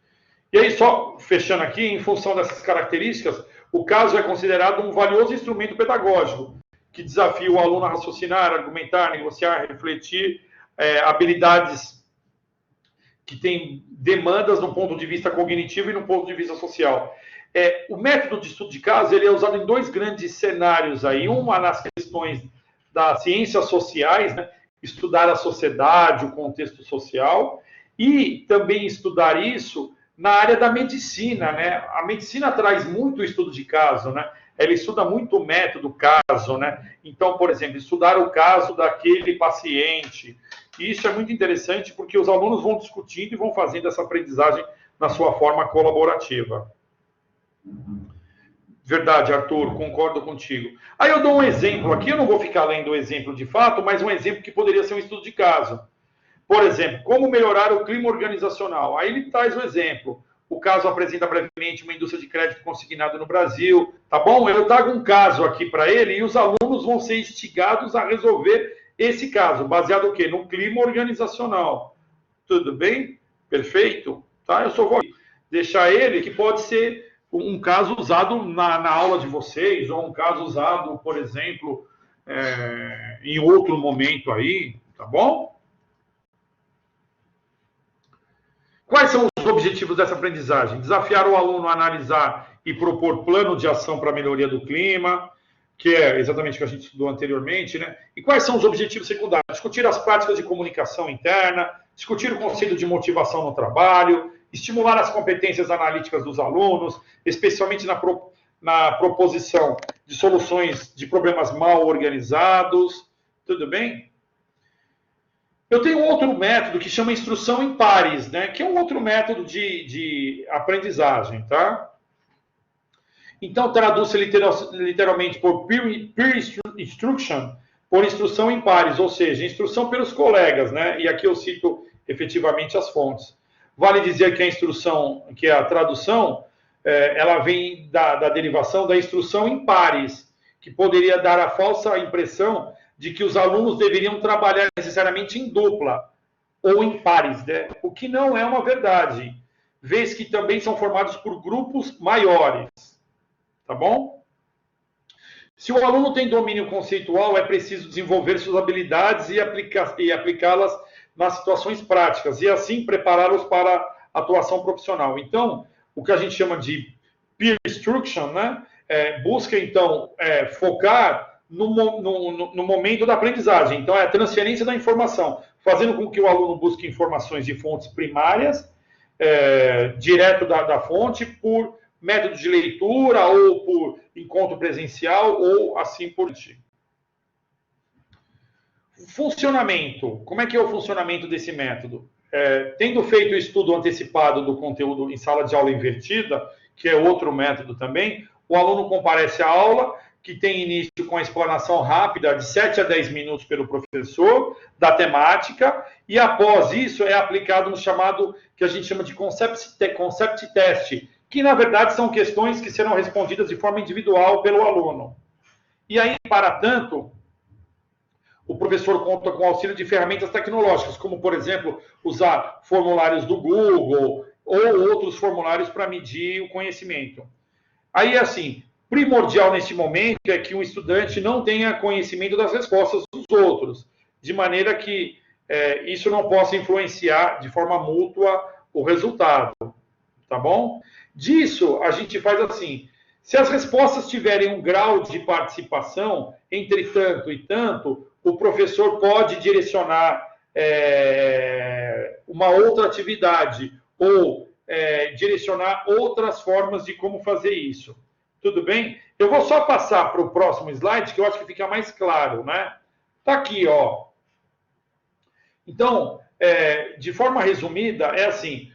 E aí, só fechando aqui, em função dessas características, o caso é considerado um valioso instrumento pedagógico, que desafia o aluno a raciocinar, argumentar, negociar, refletir, habilidades que têm demandas no ponto de vista cognitivo e no ponto de vista social. O método de estudo de caso ele é usado em dois grandes cenários aí. Uma nas questões das ciências sociais, né? Estudar a sociedade, o contexto social, e também estudar isso na área da medicina, né? A medicina traz muito o estudo de caso, né? Ela estuda muito o método caso, né? Então, por exemplo, estudar o caso daquele paciente. E isso é muito interessante porque os alunos vão discutindo e vão fazendo essa aprendizagem na sua forma colaborativa. Verdade, Arthur, concordo contigo. Aí eu dou um exemplo aqui, eu não vou ficar lendo o exemplo de fato, mas um exemplo que poderia ser um estudo de caso. Por exemplo, como melhorar o clima organizacional? Aí ele traz o exemplo. O caso apresenta brevemente uma indústria de crédito consignado no Brasil, tá bom? Eu trago um caso aqui para ele e os alunos vão ser instigados a resolver esse caso, baseado no quê? No clima organizacional. Tudo bem? Perfeito? Tá? Eu só vou deixar ele que pode ser um caso usado na aula de vocês, ou um caso usado, por exemplo, em outro momento aí, tá bom? Quais são os objetivos dessa aprendizagem? Desafiar o aluno a analisar e propor plano de ação para a melhoria do clima, que é exatamente o que a gente estudou anteriormente, né? E quais são os objetivos secundários? Discutir as práticas de comunicação interna, discutir o conceito de motivação no trabalho, estimular as competências analíticas dos alunos, especialmente na proposição de soluções de problemas mal organizados. Tudo bem? Eu tenho um outro método que chama instrução em pares, né? Que é um outro método de aprendizagem, tá? Então, traduz-se literalmente por peer instruction, por instrução em pares, ou seja, instrução pelos colegas, né? E aqui eu cito efetivamente as fontes. Vale dizer que a instrução, que a tradução, ela vem da derivação da instrução em pares, que poderia dar a falsa impressão de que os alunos deveriam trabalhar necessariamente em dupla ou em pares, né? O que não é uma verdade, vez que também são formados por grupos maiores, tá bom? Se o aluno tem domínio conceitual, é preciso desenvolver suas habilidades e aplicá-las nas situações práticas, e assim prepará-los para a atuação profissional. Então, o que a gente chama de peer instruction, né? Busca, então, focar no momento da aprendizagem. Então, é a transferência da informação, fazendo com que o aluno busque informações de fontes primárias, direto da fonte, por método de leitura ou por encontro presencial ou assim por diante. Funcionamento. Como é que é o funcionamento desse método? Tendo feito o estudo antecipado do conteúdo em sala de aula invertida, que é outro método também, o aluno comparece à aula, que tem início com a explanação rápida de 7 a 10 minutos pelo professor, da temática, e após isso é aplicado no chamado, que a gente chama de concept test, que na verdade são questões que serão respondidas de forma individual pelo aluno. E aí, para tanto, o professor conta com o auxílio de ferramentas tecnológicas, como, por exemplo, usar formulários do Google ou outros formulários para medir o conhecimento. Aí, assim, primordial neste momento é que o estudante não tenha conhecimento das respostas dos outros, de maneira que isso não possa influenciar de forma mútua o resultado, tá bom? Disso, a gente faz assim, se as respostas tiverem um grau de participação entre tanto e tanto, o professor pode direcionar uma outra atividade ou direcionar outras formas de como fazer isso. Tudo bem? Eu vou só passar para o próximo slide, que eu acho que fica mais claro, né? Tá aqui, ó. Então, de forma resumida, é assim,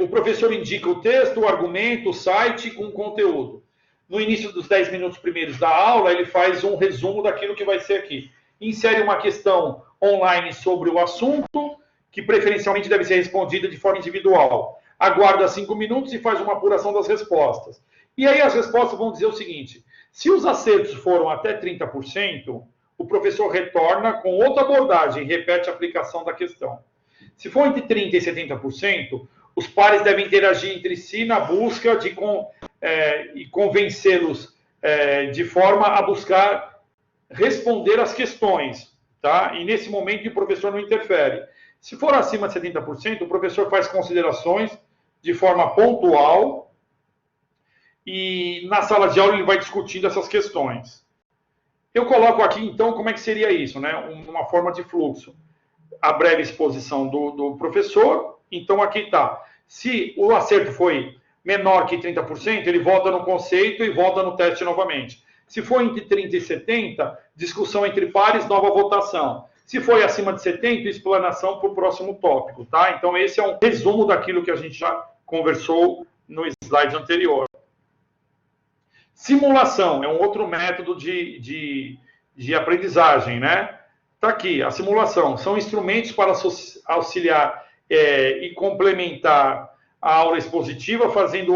o professor indica o texto, o argumento, o site com o conteúdo. No início dos 10 minutos primeiros da aula, ele faz um resumo daquilo que vai ser aqui. Insere uma questão online sobre o assunto, que preferencialmente deve ser respondida de forma individual. Aguarda 5 minutos e faz uma apuração das respostas. E aí as respostas vão dizer o seguinte: se os acertos foram até 30%, o professor retorna com outra abordagem e repete a aplicação da questão. Se for entre 30% e 70%, os pares devem interagir entre si na busca de e convencê-los de forma a buscar responder as questões, tá? E nesse momento o professor não interfere. Se for acima de 70%, o professor faz considerações de forma pontual e na sala de aula ele vai discutindo essas questões. Eu coloco aqui, então, como é que seria isso, né? Uma forma de fluxo. A breve exposição do professor. Então, aqui está. Se o acerto foi menor que 30%, ele volta no conceito e volta no teste novamente. Se for entre 30% e 70%, discussão entre pares, nova votação. Se foi acima de 70%, explanação para o próximo tópico, tá? Então, esse é um resumo daquilo que a gente já conversou no slide anterior. Simulação é um outro método de aprendizagem, né? Está aqui, a simulação. São instrumentos para auxiliar e complementar a aula expositiva, fazendo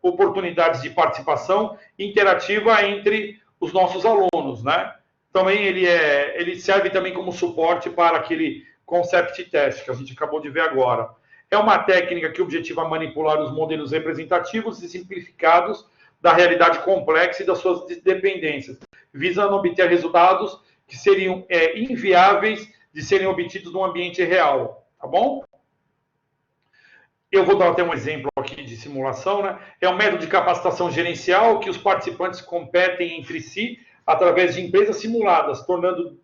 oportunidades de participação interativa entre os nossos alunos, né? Também ele serve também como suporte para aquele concept test que a gente acabou de ver agora. É uma técnica que objetiva manipular os modelos representativos e simplificados da realidade complexa e das suas dependências, visando obter resultados que seriam inviáveis de serem obtidos no ambiente real, tá bom? Eu vou dar até um exemplo aqui de simulação, né? É um método de capacitação gerencial que os participantes competem entre si através de empresas simuladas, tornando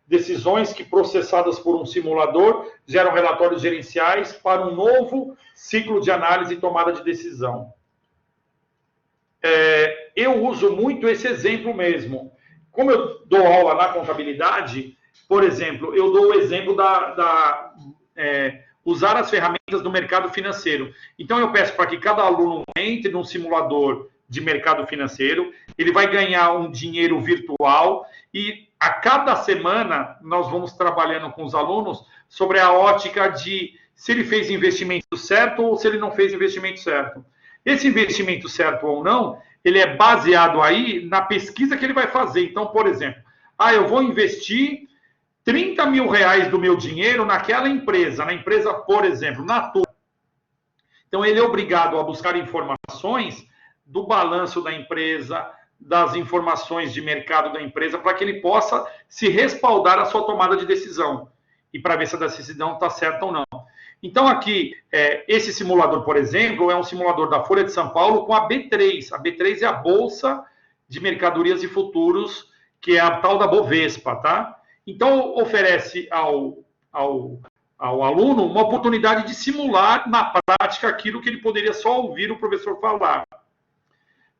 decisões que, processadas por um simulador, geram relatórios gerenciais para um novo ciclo de análise e tomada de decisão. Eu uso muito esse exemplo mesmo. Como eu dou aula na contabilidade, por exemplo, eu dou o exemplo usar as ferramentas do mercado financeiro. Então, eu peço para que cada aluno entre num simulador de mercado financeiro, ele vai ganhar um dinheiro virtual e a cada semana nós vamos trabalhando com os alunos sobre a ótica de se ele fez investimento certo ou se ele não fez investimento certo. Esse investimento certo ou não, ele é baseado aí na pesquisa que ele vai fazer. Então, por exemplo, eu vou investir 30 mil reais do meu dinheiro naquela empresa, na empresa, por exemplo, Natura. Então, ele é obrigado a buscar informações do balanço da empresa, das informações de mercado da empresa, para que ele possa se respaldar a sua tomada de decisão e para ver se a decisão está certa ou não. Então, aqui, esse simulador, por exemplo, é um simulador da Folha de São Paulo com a B3. A B3 é a Bolsa de Mercadorias e Futuros, que é a tal da Bovespa, tá? Então, oferece ao aluno uma oportunidade de simular na prática aquilo que ele poderia só ouvir o professor falar.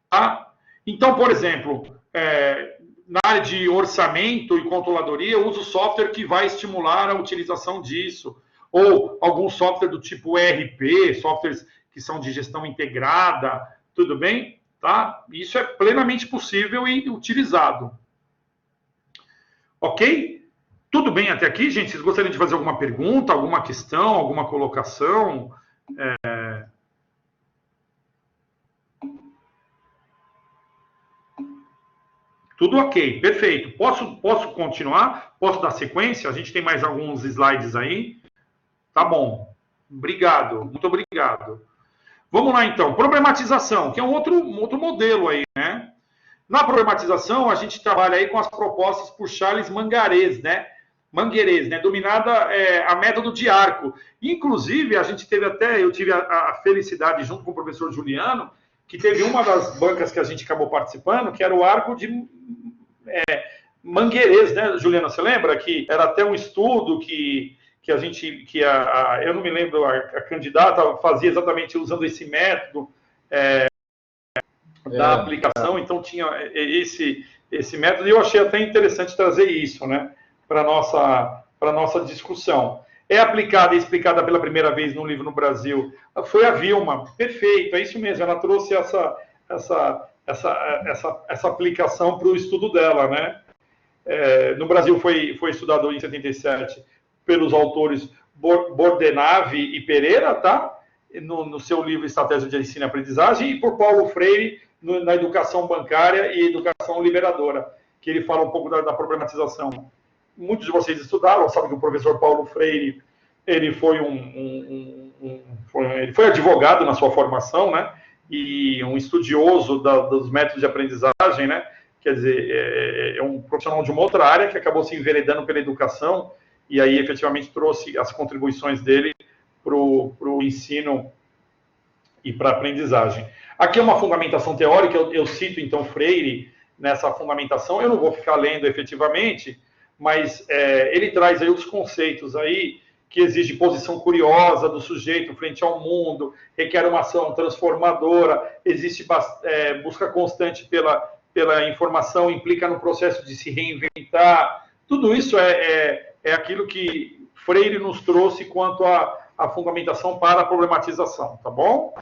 Tá? Então, por exemplo, na área de orçamento e controladoria, eu uso software que vai estimular a utilização disso, ou algum software do tipo ERP, softwares que são de gestão integrada, tudo bem? Tá? Isso é plenamente possível e utilizado. Ok? Tudo bem até aqui, gente? Vocês gostariam de fazer alguma pergunta, alguma questão, alguma colocação? Tudo ok, perfeito. Posso continuar? Posso dar sequência? A gente tem mais alguns slides aí. Tá bom. Obrigado, muito obrigado. Vamos lá, então. Problematização, que é um outro modelo aí, né? Na problematização, a gente trabalha aí com as propostas por Charles Mangarese, né? Dominada a método de arco. Inclusive, eu tive a felicidade, junto com o professor Juliano, que teve uma das bancas que a gente acabou participando, que era o arco de Mangarese, né, Juliano? Você lembra? Que era até um estudo que eu não me lembro, a candidata fazia exatamente usando esse método da aplicação, então tinha esse método, e eu achei até interessante trazer isso, né, para a nossa discussão. É aplicada e explicada pela primeira vez num livro no Brasil. Foi a Vilma, perfeito, é isso mesmo, ela trouxe essa aplicação para o estudo dela, né? No Brasil foi estudado em 77 pelos autores Bordenave e Pereira, tá? No seu livro Estratégia de Ensino e Aprendizagem, e por Paulo Freire na Educação Bancária e Educação Liberadora, que ele fala um pouco da problematização. Muitos de vocês estudaram, sabem que o professor Paulo Freire ele foi ele foi advogado na sua formação, né? E um estudioso dos métodos de aprendizagem, né? Quer dizer, é um profissional de uma outra área que acabou se enveredando pela educação e aí efetivamente trouxe as contribuições dele para o ensino e para a aprendizagem. Aqui é uma fundamentação teórica, eu cito então Freire nessa fundamentação, eu não vou ficar lendo efetivamente, mas ele traz aí os conceitos aí que exige posição curiosa do sujeito frente ao mundo, requer uma ação transformadora, existe busca constante pela informação, implica no processo de se reinventar. Tudo isso é aquilo que Freire nos trouxe quanto à fundamentação para a problematização, tá bom?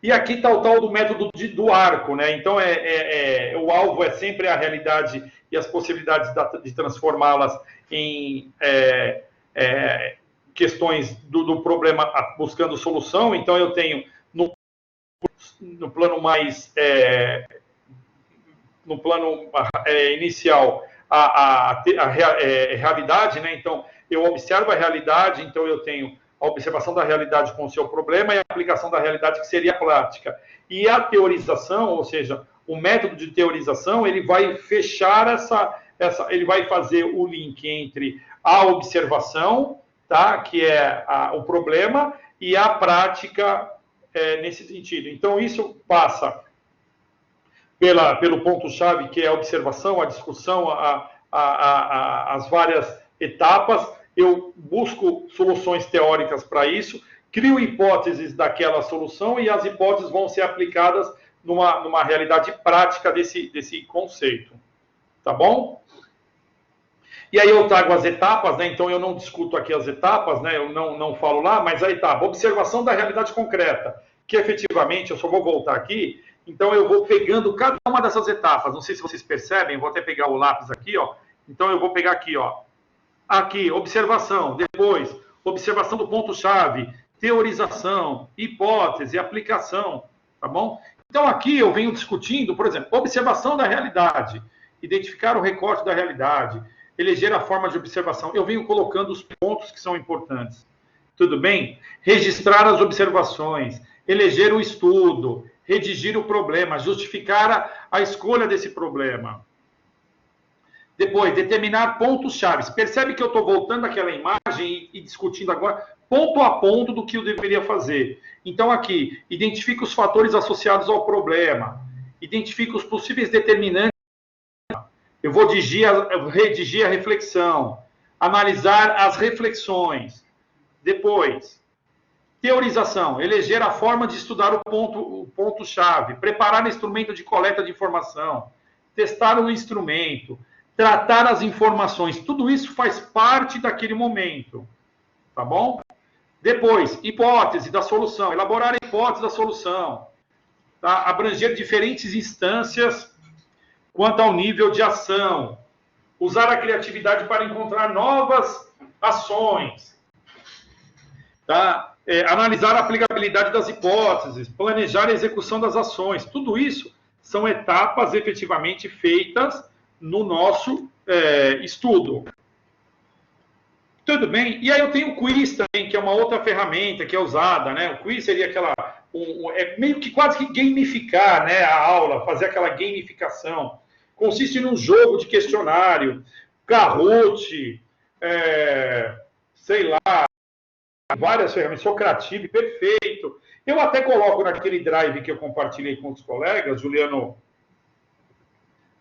E aqui está o tal do método do arco, né? Então, o alvo é sempre a realidade e as possibilidades de transformá-las em questões do problema buscando solução. Então, eu tenho no plano mais no plano inicial a realidade, né? Então, eu observo a realidade, então eu tenho a observação da realidade com o seu problema e a aplicação da realidade, que seria a prática. E a teorização, ou seja, o método de teorização, ele vai fechar ele vai fazer o link entre a observação, tá? Que é o problema, e a prática nesse sentido. Então, isso passa pelo ponto-chave, que é a observação, a discussão, as várias etapas. Eu busco soluções teóricas para isso, crio hipóteses daquela solução e as hipóteses vão ser aplicadas numa realidade prática desse conceito. Tá bom? E aí eu trago as etapas, né? Então eu não discuto aqui as etapas, né? Eu não falo lá, mas a etapa, observação da realidade concreta, que efetivamente, eu só vou voltar aqui, então eu vou pegando cada uma dessas etapas. Não sei se vocês percebem, vou até pegar o lápis aqui, ó. Então eu vou pegar aqui, ó. Aqui, observação, depois, observação do ponto-chave, teorização, hipótese, aplicação, tá bom? Então, aqui eu venho discutindo, por exemplo, observação da realidade, identificar o recorte da realidade, eleger a forma de observação. Eu venho colocando os pontos que são importantes. Tudo bem? Registrar as observações, eleger o estudo, redigir o problema, justificar a escolha desse problema. Depois, determinar pontos-chave. Percebe que eu estou voltando àquela imagem e discutindo agora ponto a ponto do que eu deveria fazer. Então, aqui, identifica os fatores associados ao problema. Identifica os possíveis determinantes. Eu vou redigir a reflexão. Analisar as reflexões. Depois, Teorização, eleger a forma de estudar o ponto-chave, preparar instrumento de coleta de informação, testar o instrumento, tratar as informações, tudo isso faz parte daquele momento, tá bom? Depois, hipótese da solução, elaborar a hipótese da solução, tá? Abranger diferentes instâncias quanto ao nível de ação, usar a criatividade para encontrar novas ações, tá? Analisar a aplicabilidade das hipóteses, planejar a execução das ações, tudo isso são etapas efetivamente feitas no nosso estudo. Tudo bem? E aí eu tenho o quiz também, que é uma outra ferramenta que é usada, né? O quiz seria aquela... é meio que quase que gamificar, né, a aula, fazer aquela gamificação. Consiste num jogo de questionário, Kahoot, sei lá, várias ferramentas, Socrative, perfeito. Eu até coloco naquele drive que eu compartilhei com os colegas, Juliano,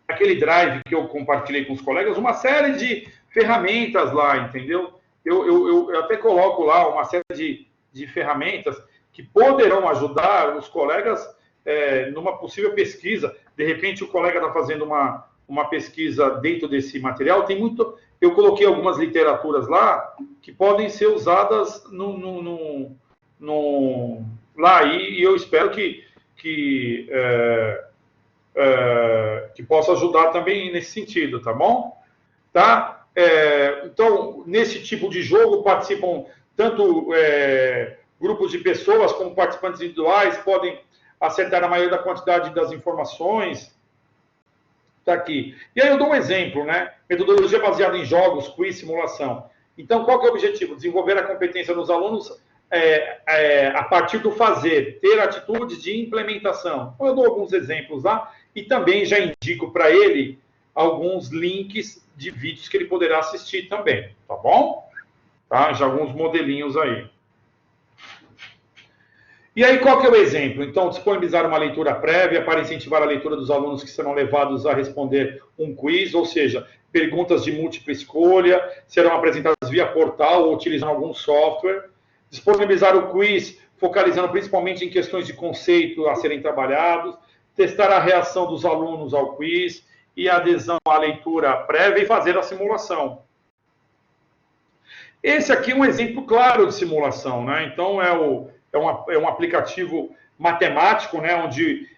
aquele drive que eu compartilhei com os colegas, uma série de ferramentas lá, entendeu? Eu até coloco lá uma série de ferramentas que poderão ajudar os colegas numa possível pesquisa. De repente, o colega está fazendo uma pesquisa dentro desse material. Tem muito... Eu coloquei algumas literaturas lá que podem ser usadas lá, e eu espero que possa ajudar também nesse sentido, tá bom? Tá? Então, nesse tipo de jogo participam tanto grupos de pessoas como participantes individuais, podem acertar a maioria da quantidade das informações. Está aqui. E aí eu dou um exemplo, né? Metodologia baseada em jogos, quiz, simulação. Então, qual que é o objetivo? Desenvolver a competência dos alunos a partir do fazer, ter atitudes de implementação. Então, eu dou alguns exemplos lá e também já indico para ele alguns links de vídeos que ele poderá assistir também, tá bom? Tá? Já alguns modelinhos aí. E aí, qual que é o exemplo? Então, disponibilizar uma leitura prévia para incentivar a leitura dos alunos que serão levados a responder um quiz, ou seja, perguntas de múltipla escolha, serão apresentadas via portal ou utilizando algum software. Disponibilizar o quiz, focalizando principalmente em questões de conceito a serem trabalhados. Testar a reação dos alunos ao quiz e a adesão à leitura prévia e fazer a simulação. Esse aqui é um exemplo claro de simulação, né? Então, é um aplicativo matemático, né, onde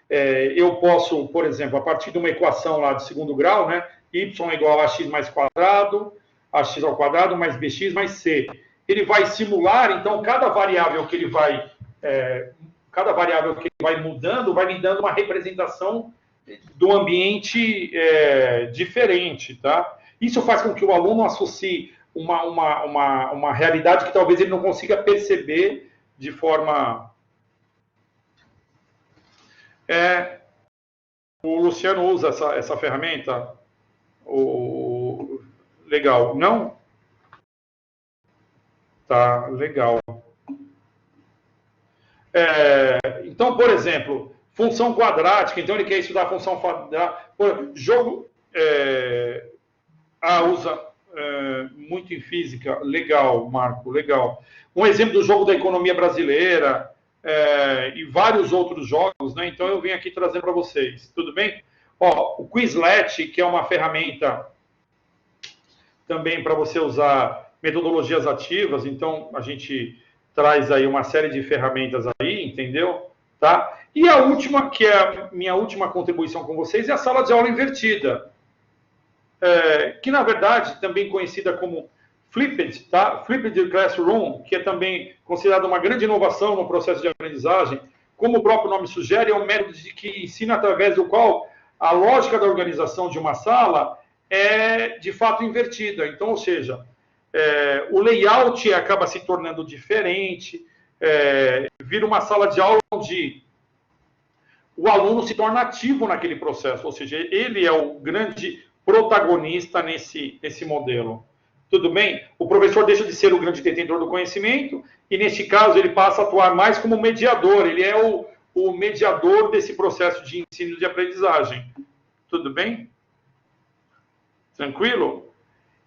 eu posso, por exemplo, a partir de uma equação lá de segundo grau, né, y igual a x mais quadrado, ax ao quadrado mais bx mais c. Ele vai simular, então, cada variável que ele vai mudando, vai me dando uma representação do ambiente diferente, tá? Isso faz com que o aluno associe uma realidade que talvez ele não consiga perceber de forma... o Luciano usa essa ferramenta? Legal. Não? Tá, legal. Então, por exemplo, função quadrática. Então, ele quer estudar a função quadrática. Jogo... usa muito em física. Legal, Marco, legal. Um exemplo do jogo da economia brasileira e vários outros jogos, né? Então eu venho aqui trazer para vocês, tudo bem? Ó, o Quizlet, que é uma ferramenta também para você usar metodologias ativas, então a gente traz aí uma série de ferramentas aí, entendeu? Tá? E a última, que é a minha última contribuição com vocês, é a sala de aula invertida, que na verdade também conhecida como Flipped, tá? Flipped Classroom, que é também considerado uma grande inovação no processo de aprendizagem. Como o próprio nome sugere, é um método que ensina através do qual a lógica da organização de uma sala é, de fato, invertida. Então, ou seja, o layout acaba se tornando diferente, vira uma sala de aula onde o aluno se torna ativo naquele processo, ou seja, ele é o grande protagonista nesse modelo. Tudo bem? O professor deixa de ser o grande detentor do conhecimento e, neste caso, ele passa a atuar mais como mediador. Ele é o mediador desse processo de ensino e de aprendizagem. Tudo bem? Tranquilo?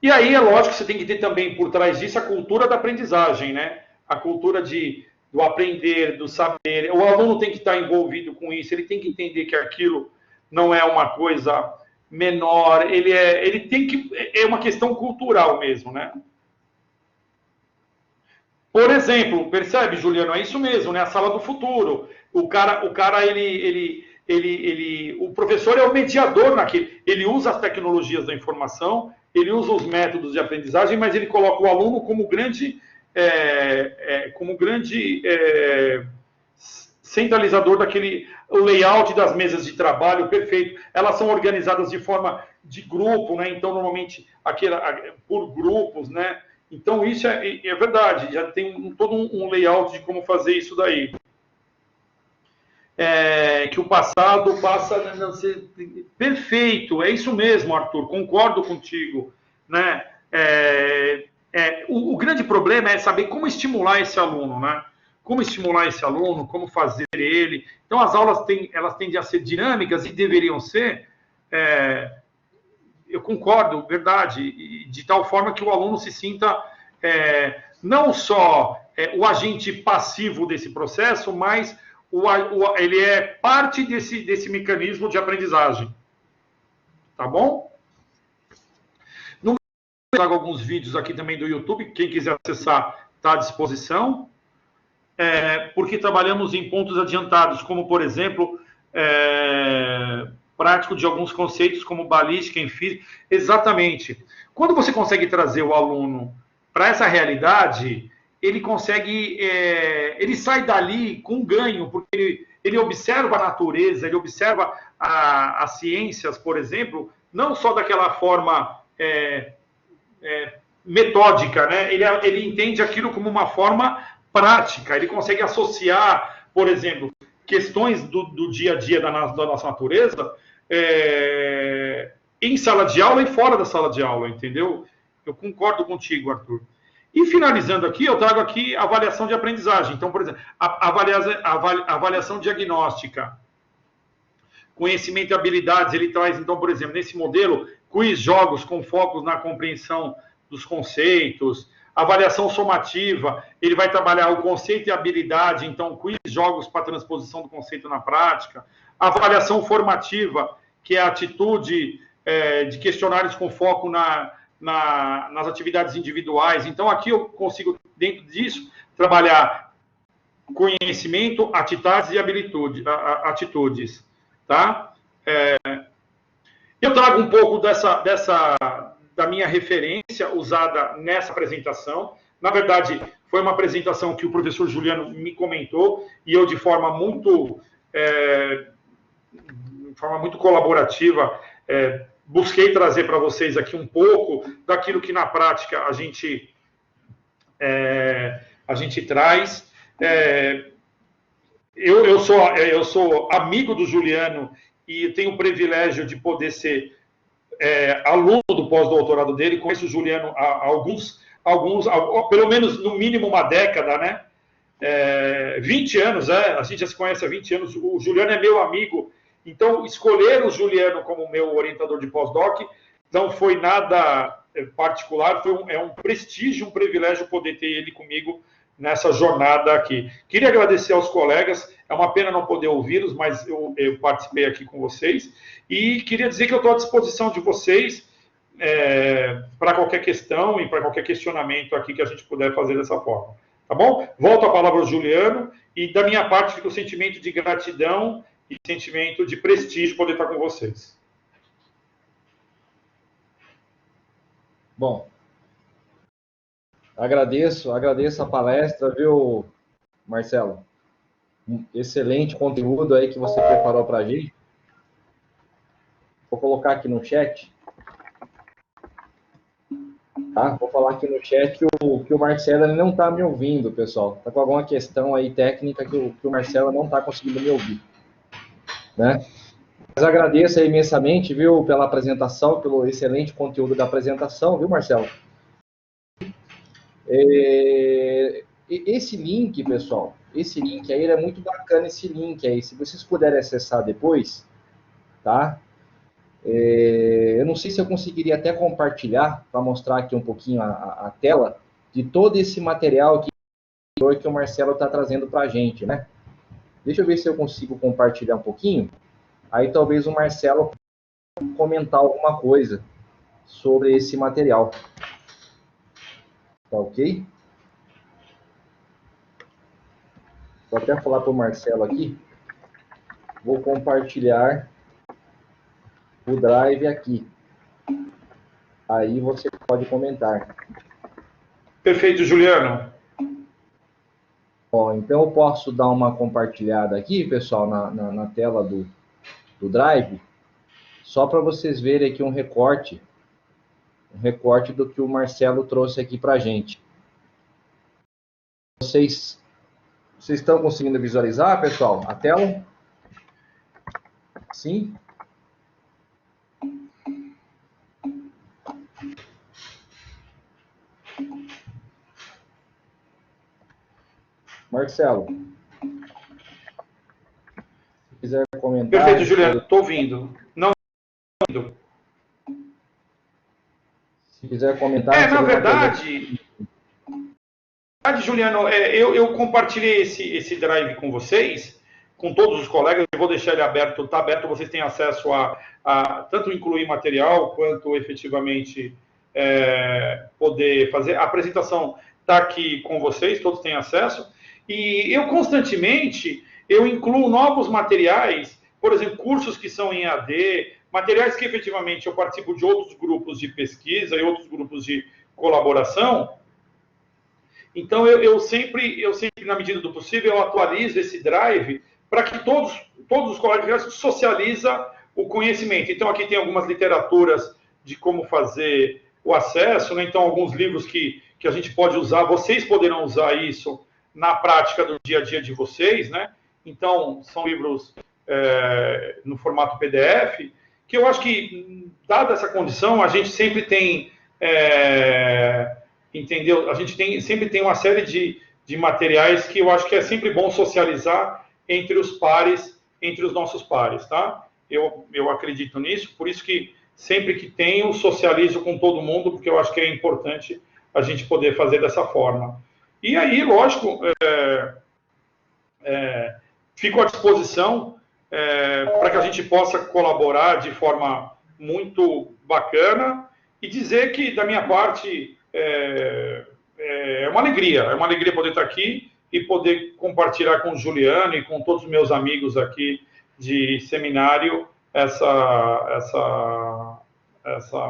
E aí, é lógico que você tem que ter também, por trás disso, a cultura da aprendizagem, né? A cultura de do aprender, do saber. O aluno tem que estar envolvido com isso, ele tem que entender que aquilo não é uma coisa menor, ele tem que, é uma questão cultural mesmo, né? Por exemplo, percebe, Juliano? É isso mesmo, né? A sala do futuro. O cara, o professor é o mediador naquele. Ele usa as tecnologias da informação, ele usa os métodos de aprendizagem, mas ele coloca o aluno como grande, centralizador daquele o layout das mesas de trabalho, perfeito. Elas são organizadas de forma de grupo, né? Então, normalmente, por grupos, né? Então, isso é verdade, já tem todo um layout de como fazer isso daí. Que o passado passa a ser perfeito, é isso mesmo, Arthur, concordo contigo. Né? O grande problema é saber como estimular esse aluno, né? Como estimular esse aluno, como fazer ele. Então, as aulas elas tendem a ser dinâmicas e deveriam ser... eu concordo, verdade, de tal forma que o aluno se sinta não só o agente passivo desse processo, mas ele é parte desse mecanismo de aprendizagem. Tá bom? No eu trago alguns vídeos aqui também do YouTube, quem quiser acessar está à disposição, porque trabalhamos em pontos adiantados, como, por exemplo, prático de alguns conceitos como balística em física. Exatamente. Quando você consegue trazer o aluno para essa realidade, ele consegue, ele sai dali com ganho, porque ele observa a natureza, ele observa as ciências, por exemplo, não só daquela forma metódica, né? Ele entende aquilo como uma forma prática, ele consegue associar, por exemplo, questões do dia a dia da nossa natureza em sala de aula e fora da sala de aula, entendeu? Eu concordo contigo, Arthur. E finalizando aqui, eu trago aqui a avaliação de aprendizagem. Então, por exemplo, a avaliação diagnóstica, conhecimento e habilidades, ele traz, então, por exemplo, nesse modelo, quiz, jogos com focos na compreensão dos conceitos, avaliação somativa, ele vai trabalhar o conceito e a habilidade, então, quiz, jogos para transposição do conceito na prática, avaliação formativa, que é a atitude de questionários com foco nas atividades individuais. Então, aqui eu consigo, dentro disso, trabalhar conhecimento, atitudes e atitudes. Tá? Eu trago um pouco da minha referência usada nessa apresentação. Na verdade, foi uma apresentação que o professor Juliano me comentou e eu, de forma muito colaborativa, busquei trazer para vocês aqui um pouco daquilo que na prática a gente traz. Eu sou amigo do Juliano e tenho o privilégio de poder ser aluno do pós-doutorado dele. Conheço o Juliano há pelo menos no mínimo uma década, né? 20 anos, a gente já se conhece há 20 anos. O Juliano é meu amigo. Então, escolher o Juliano como meu orientador de pós-doc não foi nada particular, é um prestígio, um privilégio poder ter ele comigo nessa jornada aqui. Queria agradecer aos colegas, é uma pena não poder ouvi-los, mas eu participei aqui com vocês, e queria dizer que eu estou à disposição de vocês para qualquer questão e para qualquer questionamento aqui que a gente puder fazer dessa forma. Tá bom? Volto a palavra ao Juliano, e da minha parte fica o sentimento de gratidão e sentimento de prestígio poder estar com vocês. Bom, agradeço a palestra, viu, Marcelo? Um excelente conteúdo aí que você preparou para a gente. Vou colocar aqui no chat. Tá? Vou falar aqui no chat que o Marcelo não está me ouvindo, pessoal. Está com alguma questão aí técnica que o Marcelo não está conseguindo me ouvir. Né? Mas agradeço imensamente, viu, pela apresentação, pelo excelente conteúdo da apresentação, viu, Marcelo? Esse link, pessoal, esse link aí é muito bacana, esse link aí. Se vocês puderem acessar depois, tá? Eu não sei se eu conseguiria até compartilhar, para mostrar aqui um pouquinho a tela, de todo esse material aqui que o Marcelo está trazendo para a gente, né? Deixa eu ver se eu consigo compartilhar um pouquinho. Aí talvez o Marcelo comentar alguma coisa sobre esse material. Tá ok? Vou até falar para o Marcelo aqui. Vou compartilhar o Drive aqui. Aí você pode comentar. Perfeito, Juliano. Ó, então eu posso dar uma compartilhada aqui, pessoal, na tela do Drive, só para vocês verem aqui um recorte do que o Marcelo trouxe aqui para a gente. Vocês estão conseguindo visualizar, pessoal, a tela? Sim? Marcelo, se quiser comentar... Perfeito, Juliano, estou ouvindo. Não estou ouvindo. Se quiser comentar... Na verdade, Juliano, eu compartilhei esse drive com vocês, com todos os colegas, eu vou deixar ele aberto, está aberto, vocês têm acesso a tanto incluir material, quanto efetivamente poder fazer. A apresentação está aqui com vocês, todos têm acesso, e eu constantemente, eu incluo novos materiais, por exemplo, cursos que são em AD, materiais que efetivamente eu participo de outros grupos de pesquisa e outros grupos de colaboração. Então, eu sempre, na medida do possível, eu atualizo esse drive para que todos os colegas socializem o conhecimento. Então, aqui tem algumas literaturas de como fazer o acesso, né? Então, alguns livros que a gente pode usar, vocês poderão usar isso na prática do dia a dia de vocês, né? Então, são livros no formato PDF, que eu acho que, dada essa condição, a gente sempre tem... entendeu? A gente sempre tem uma série de materiais que eu acho que é sempre bom socializar entre os pares, entre os nossos pares, tá? Eu acredito nisso, por isso que sempre que tenho, socializo com todo mundo, porque eu acho que é importante a gente poder fazer dessa forma. E aí, lógico, fico à disposição para que a gente possa colaborar de forma muito bacana e dizer que, da minha parte... É uma alegria poder estar aqui e poder compartilhar com o Juliano e com todos os meus amigos aqui de seminário essa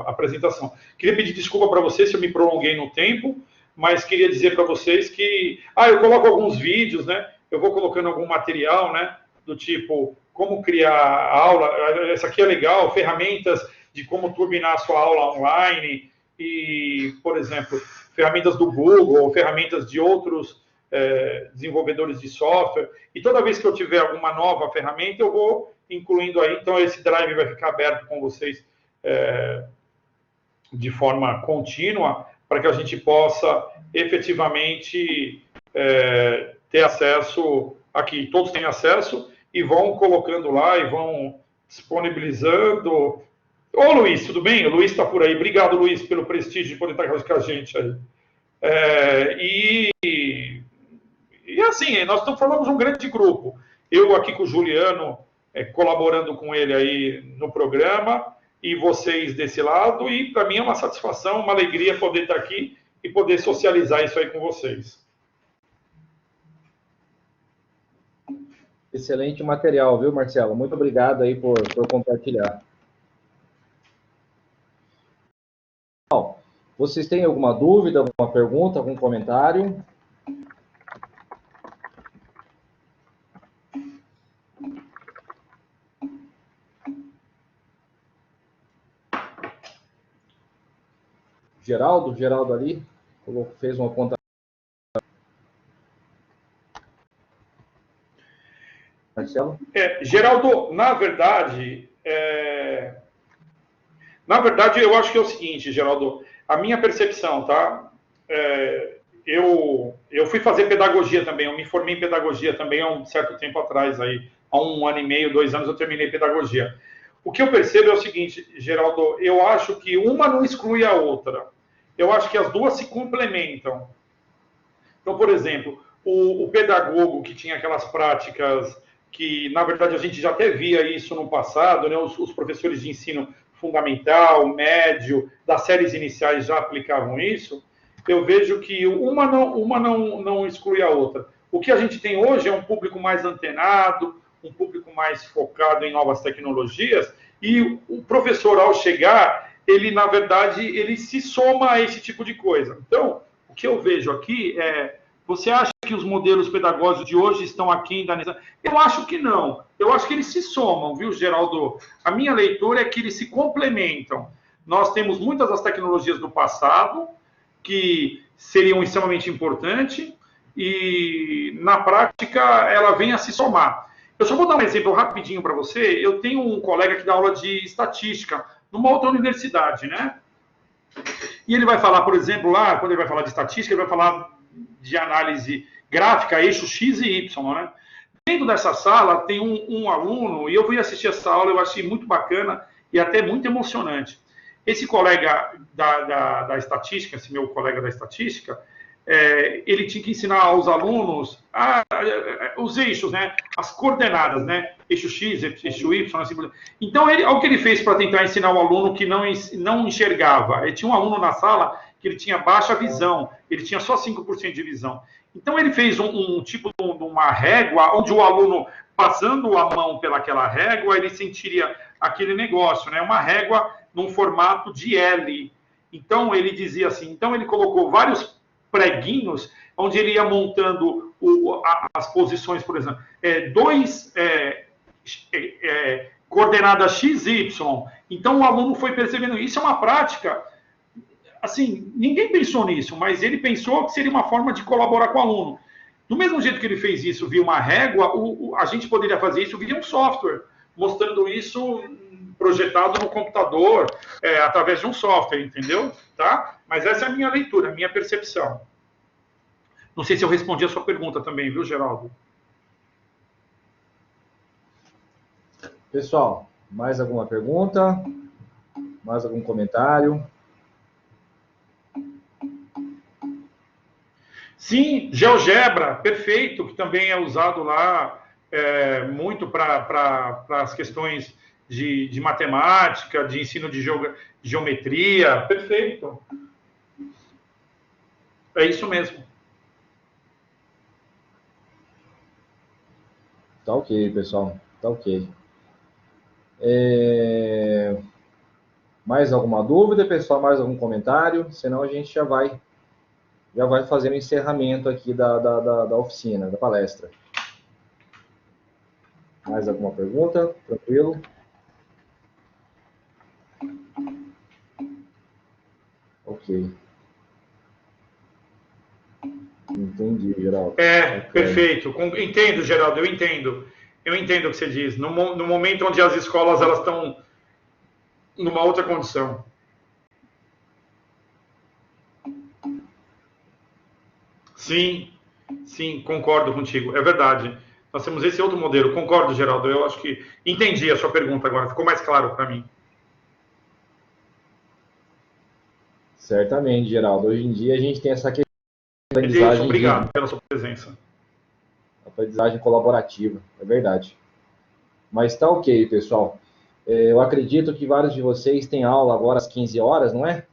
apresentação. Queria pedir desculpa para vocês se eu me prolonguei no tempo, mas queria dizer para vocês que eu coloco alguns vídeos, né? Eu vou colocando algum material, né? Do tipo como criar aula, essa aqui é legal, ferramentas de como turbinar a sua aula online. E, por exemplo, ferramentas do Google, ou ferramentas de outros desenvolvedores de software. E toda vez que eu tiver alguma nova ferramenta, eu vou incluindo aí. Então, esse drive vai ficar aberto com vocês de forma contínua, para que a gente possa efetivamente ter acesso aqui. Todos têm acesso e vão colocando lá e vão disponibilizando... Ô, Luiz, tudo bem? O Luiz está por aí. Obrigado, Luiz, pelo prestígio de poder estar com a gente aí. E assim, nós formamos um grande grupo. Eu aqui com o Juliano, colaborando com ele aí no programa, e vocês desse lado, e para mim é uma satisfação, uma alegria poder estar aqui e poder socializar isso aí com vocês. Excelente material, viu, Marcelo? Muito obrigado aí por compartilhar. Vocês têm alguma dúvida, alguma pergunta, algum comentário? Geraldo ali, fez uma conta. Marcelo? Geraldo, na verdade, eu acho que é o seguinte, Geraldo, a minha percepção, tá? Eu fui fazer pedagogia também, eu me formei em pedagogia também há um certo tempo atrás, aí, há 1 ano e meio, 2 anos eu terminei pedagogia. O que eu percebo é o seguinte, Geraldo, eu acho que uma não exclui a outra. Eu acho que as duas se complementam. Então, por exemplo, o pedagogo que tinha aquelas práticas que, na verdade, a gente já até via isso no passado, né? Os professores de ensino fundamental, médio, das séries iniciais já aplicavam isso. Eu vejo que uma não exclui a outra. O que a gente tem hoje é um público mais antenado, um público mais focado em novas tecnologias, e o professor, ao chegar, ele, na verdade, ele se soma a esse tipo de coisa. Então, o que eu vejo aqui é, você acha que os modelos pedagógicos de hoje estão aquém da necessidade? Eu acho que não. Eu acho que eles se somam, viu, Geraldo? A minha leitura é que eles se complementam. Nós temos muitas das tecnologias do passado que seriam extremamente importantes e, na prática, ela vem a se somar. Eu só vou dar um exemplo rapidinho para você. Eu tenho um colega que dá aula de estatística numa outra universidade, né? E ele vai falar, por exemplo, lá, quando ele vai falar de estatística, ele vai falar de análise gráfica, eixo X e Y, né? Dentro dessa sala tem um aluno, e eu fui assistir essa aula, eu achei muito bacana e até muito emocionante. Esse colega da estatística, esse meu colega da estatística, ele tinha que ensinar aos alunos os eixos, né? As coordenadas, né? Eixo X, eixo Y, assim. Então, olha o que ele fez para tentar ensinar o aluno que não enxergava. Ele tinha um aluno na sala que ele tinha baixa visão, ele tinha só 5% de visão. Então, ele fez um tipo de uma régua, onde o aluno, passando a mão pelaquela régua, ele sentiria aquele negócio, né? Uma régua num formato de L. Então, ele dizia assim, então ele colocou vários preguinhos, onde ele ia montando as posições, por exemplo, coordenadas x, y. Então, o aluno foi percebendo, isso é uma prática, assim, ninguém pensou nisso, mas ele pensou que seria uma forma de colaborar com o aluno. Do mesmo jeito que ele fez isso via uma régua, a gente poderia fazer isso via um software, mostrando isso projetado no computador, através de um software, entendeu? Tá? Mas essa é a minha leitura, a minha percepção. Não sei se eu respondi a sua pergunta também, viu, Geraldo? Pessoal, mais alguma pergunta? Mais algum comentário? Sim, GeoGebra, perfeito, que também é usado lá muito para as questões de matemática, de ensino de geometria, perfeito. É isso mesmo. Tá ok, pessoal, tá ok. Mais alguma dúvida, pessoal? Mais algum comentário? Senão a gente já vai fazendo o encerramento aqui da oficina, da palestra. Mais alguma pergunta? Tranquilo? Ok. Entendi, Geraldo. Okay. Perfeito. Entendo, Geraldo, eu entendo. Eu entendo o que você diz. No momento onde as escolas elas estão numa outra condição. Sim, concordo contigo. É verdade. Nós temos esse outro modelo. Concordo, Geraldo. Eu acho que entendi a sua pergunta agora. Ficou mais claro para mim. Certamente, Geraldo. Hoje em dia a gente tem essa questão de aprendizagem. Obrigado pela sua presença. Aprendizagem colaborativa, é verdade. Mas tá ok, pessoal. Eu acredito que vários de vocês têm aula agora às 15 horas, não é?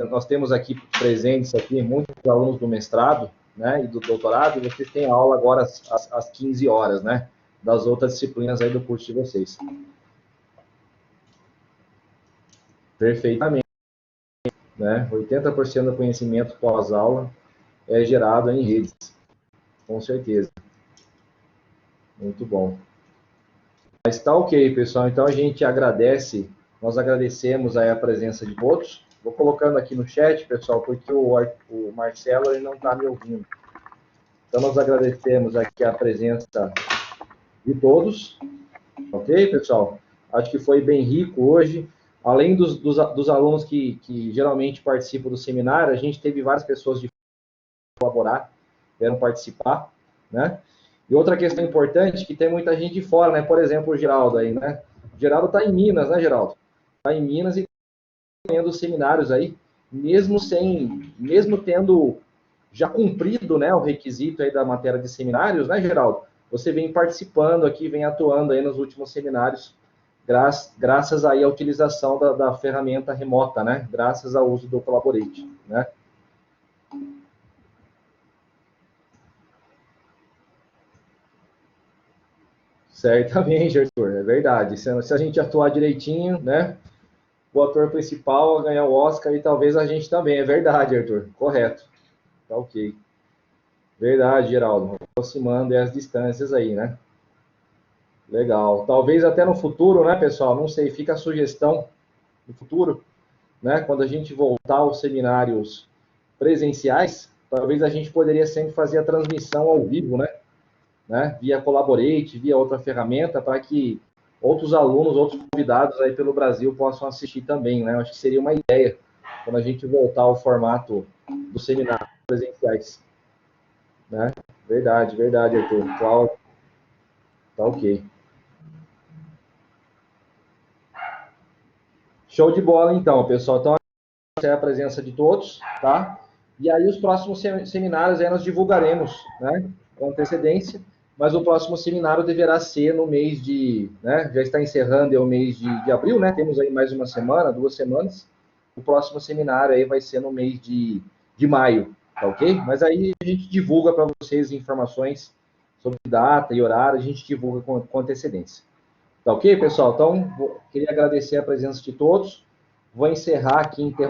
Nós temos aqui presentes aqui muitos alunos do mestrado, né, e do doutorado, e vocês têm aula agora às 15 horas, né, das outras disciplinas aí do curso de vocês. Perfeitamente, né, 80% do conhecimento pós-aula é gerado em redes, com certeza. Muito bom. Mas tá ok, pessoal, então a gente agradece, nós agradecemos aí a presença de todos. Vou colocando aqui no chat, pessoal, porque o Marcelo ele não está me ouvindo. Então, nós agradecemos aqui a presença de todos. Ok, pessoal? Acho que foi bem rico hoje. Além dos alunos que geralmente participam do seminário, a gente teve várias pessoas de colaborar, vieram participar, né? E outra questão importante, que tem muita gente de fora, né? Por exemplo, o Geraldo aí, né? O Geraldo está em Minas, né, Geraldo? Está em Minas e tendo seminários aí, mesmo tendo já cumprido, né, o requisito aí da matéria de seminários, né, Geraldo? Você vem participando aqui, vem atuando aí nos últimos seminários, graças aí à utilização da ferramenta remota, né? Graças ao uso do Collaborate, né? Certamente, Arthur, é verdade. Se a gente atuar direitinho, né? O ator principal ganhar o Oscar e talvez a gente também. É verdade, Arthur. Correto. Tá ok. Verdade, Geraldo. Aproximando as distâncias aí, né? Legal. Talvez até no futuro, né, pessoal? Não sei, fica a sugestão no futuro, né? Quando a gente voltar aos seminários presenciais, talvez a gente poderia sempre fazer a transmissão ao vivo, né? Via Collaborate, via outra ferramenta, para que outros alunos, outros convidados aí pelo Brasil possam assistir também, né? Eu acho que seria uma ideia quando a gente voltar ao formato dos seminários presenciais, né? Verdade, Arthur. Tá ok. Show de bola, então, pessoal. Então, essa é a presença de todos, tá? E aí, os próximos seminários aí nós divulgaremos, né? Com antecedência, mas o próximo seminário deverá ser no mês de, né? Já está encerrando o mês de abril, né? Temos aí mais uma semana, 2 semanas. O próximo seminário aí vai ser no mês de maio, tá ok? Mas aí a gente divulga para vocês informações sobre data e horário, a gente divulga com antecedência. Tá ok, pessoal? Então, queria agradecer a presença de todos. Vou encerrar aqui, interromper